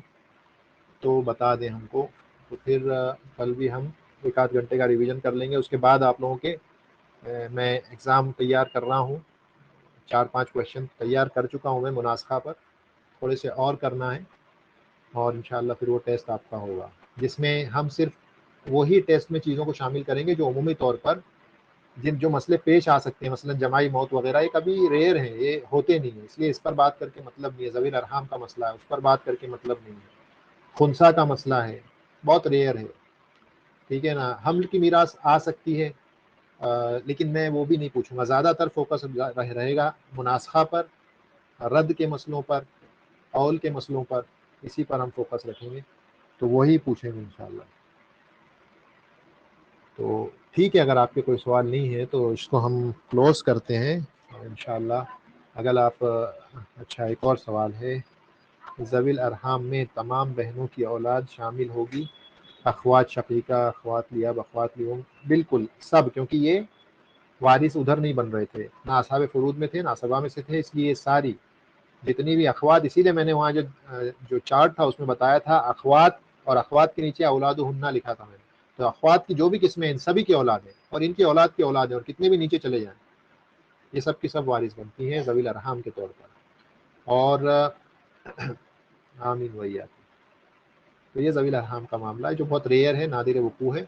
تو بتا دیں ہم کو، تو پھر کل بھی ہم 1 آدھ گھنٹے کا ریویژن کر لیں گے۔ اس کے بعد آپ لوگوں کے میں ایگزام تیار کر رہا ہوں، 4-5 کویشچن تیار کر چکا ہوں میں مناسخہ پر، تھوڑے سے اور کرنا ہے، اور انشاءاللہ پھر وہ ٹیسٹ آپ کا ہوگا، جس میں ہم صرف وہی ٹیسٹ میں چیزوں کو شامل کریں گے جو عمومی طور پر جو مسئلے پیش آ سکتے ہیں، مثلا جماعی موت وغیرہ، یہ کبھی ریئر ہیں، یہ ہوتے نہیں ہیں، اس لیے اس پر بات کر کے مطلب نہیں ہے۔ ذوی الارحام کا مسئلہ ہے، اس پر بات کر کے مطلب نہیں ہے۔ خنثی کا مسئلہ ہے، بہت ریئر ہے، ٹھیک ہے نا۔ حمل کی میراث آ سکتی ہے، لیکن میں وہ بھی نہیں پوچھوں گا، زیادہ تر فوکس رہے گا مناسخہ پر، رد کے مسئلوں پر، اول کے مسئلوں پر، اسی پر ہم فوکس رکھیں گے، تو وہی پوچھیں گے انشاءاللہ۔ تو ٹھیک ہے، اگر آپ کے کوئی سوال نہیں ہے تو اس کو ہم کلوز کرتے ہیں انشاءاللہ۔ اگر آپ اچھا، ایک اور سوال ہے، ذوی الارحام میں تمام بہنوں کی اولاد شامل ہوگی؟ اخوات شقیقہ، اخوات لیاب، اخوات لیوم، بالکل سب، کیونکہ یہ وارث ادھر نہیں بن رہے تھے، نہ اصحاب فروض میں تھے نہ اسبا میں سے تھے، اس لیے ساری جتنی بھی اخوات، اسی لیے میں نے وہاں جو چارٹ تھا اس میں بتایا تھا اخوات، اور اخوات کے نیچے اولادہن لکھا تھا میں نے، تو اخوات کی جو بھی قسمیں ہیں ان سبھی کی اولاد ہیں، اور ان کی اولاد کی اولاد ہے، اور کتنے بھی نیچے چلے جائیں یہ سب کی سب وارث بنتی ہیں ذوی الارحام کے طور پر۔ اور آمین ویاک، تو یہ ذوی الارحام کا معاملہ ہے جو بہت ریئر ہے، نادر وقوع ہے،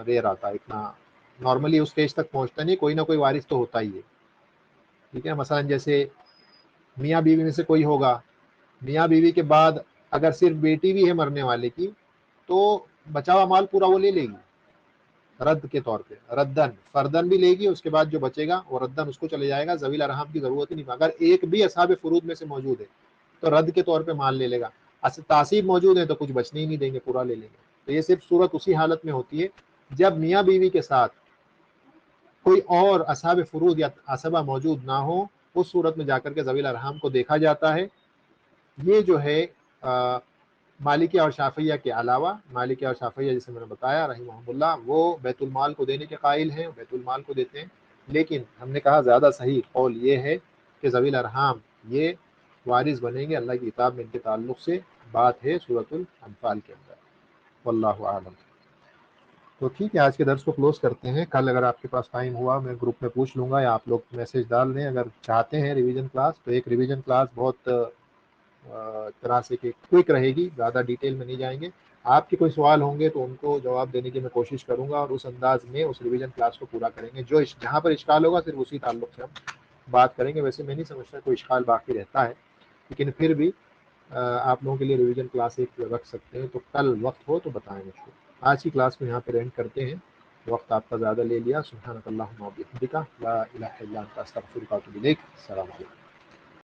ریئر آتا ہے، اتنا نارملی اس اسٹیج تک پہنچتا نہیں، کوئی نہ کوئی وارث تو ہوتا ہی ہے، ٹھیک ہے۔ مثلا جیسے میاں بیوی میں سے کوئی ہوگا، میاں بیوی کے بعد اگر صرف بیٹی بھی ہے مرنے والے کی تو بچا ہوا مال پورا وہ لے لے گی رد کے طور پہ، ردن فردن بھی لے گی، اس کے بعد جو بچے گا وہ ردن اس کو چلے جائے گا، ذوی الارحام کی ضرورت ہی نہیں۔ اگر ایک بھی اصحاب فروض میں سے موجود ہے تو رد کے طور پہ مال لے لے گا، تعصیب موجود ہے تو کچھ بچنے ہی نہیں دیں گے، پورا لے لیں گے۔ تو یہ صرف صورت اسی حالت میں ہوتی ہے جب میاں بیوی کے ساتھ کوئی اور اصحاب فروض یا عصبہ موجود نہ ہو، اس صورت میں جا کر کے ذوی الارحام کو دیکھا جاتا ہے۔ یہ جو ہے مالکیہ اور شافعیہ کے علاوہ، مالکیہ اور شافعیہ جسے میں نے بتایا رحمہم اللہ، وہ بیت المال کو دینے کے قائل ہیں، بیت المال کو دیتے ہیں، لیکن ہم نے کہا زیادہ صحیح قول یہ ہے کہ ذوی الارحام یہ وارث بنیں گے، اللہ کی کتاب میں ان کے تعلق سے بات ہے سورۃ الانفال کے اندر، واللہ اعلم۔ تو ٹھیک ہے، آج کے درس کو کلوز کرتے ہیں، کل اگر آپ کے پاس ٹائم ہوا میں گروپ میں پوچھ لوں گا، یا آپ لوگ میسج ڈال دیں اگر چاہتے ہیں ریویژن کلاس، تو ایک ریویژن کلاس بہت طرح سے کہ کوئک رہے گی، زیادہ ڈیٹیل میں نہیں جائیں گے۔ آپ کے کوئی سوال ہوں گے تو ان کو جواب دینے کی میں کوشش کروں گا، اور اس انداز میں اس ریویژن کلاس کو پورا کریں گے، جو جہاں پر اشکال ہوگا صرف اسی تعلق سے ہم بات کریں گے۔ ویسے میں نہیں سمجھتا کوئی اشکال باقی رہتا ہے، لیکن پھر بھی آپ لوگوں کے لیے ریویژن کلاس ایک رکھ سکتے ہیں، تو کل وقت ہو تو بتائیں مجھ کو۔ آج کی کلاس کو یہاں پہ اینڈ کرتے ہیں، وقت آپ کا زیادہ لے لیا۔ سبحانک اللہم و بحمدک، لا الہ الا انت، استغفرک و اتوب الیک۔ السلام علیکم۔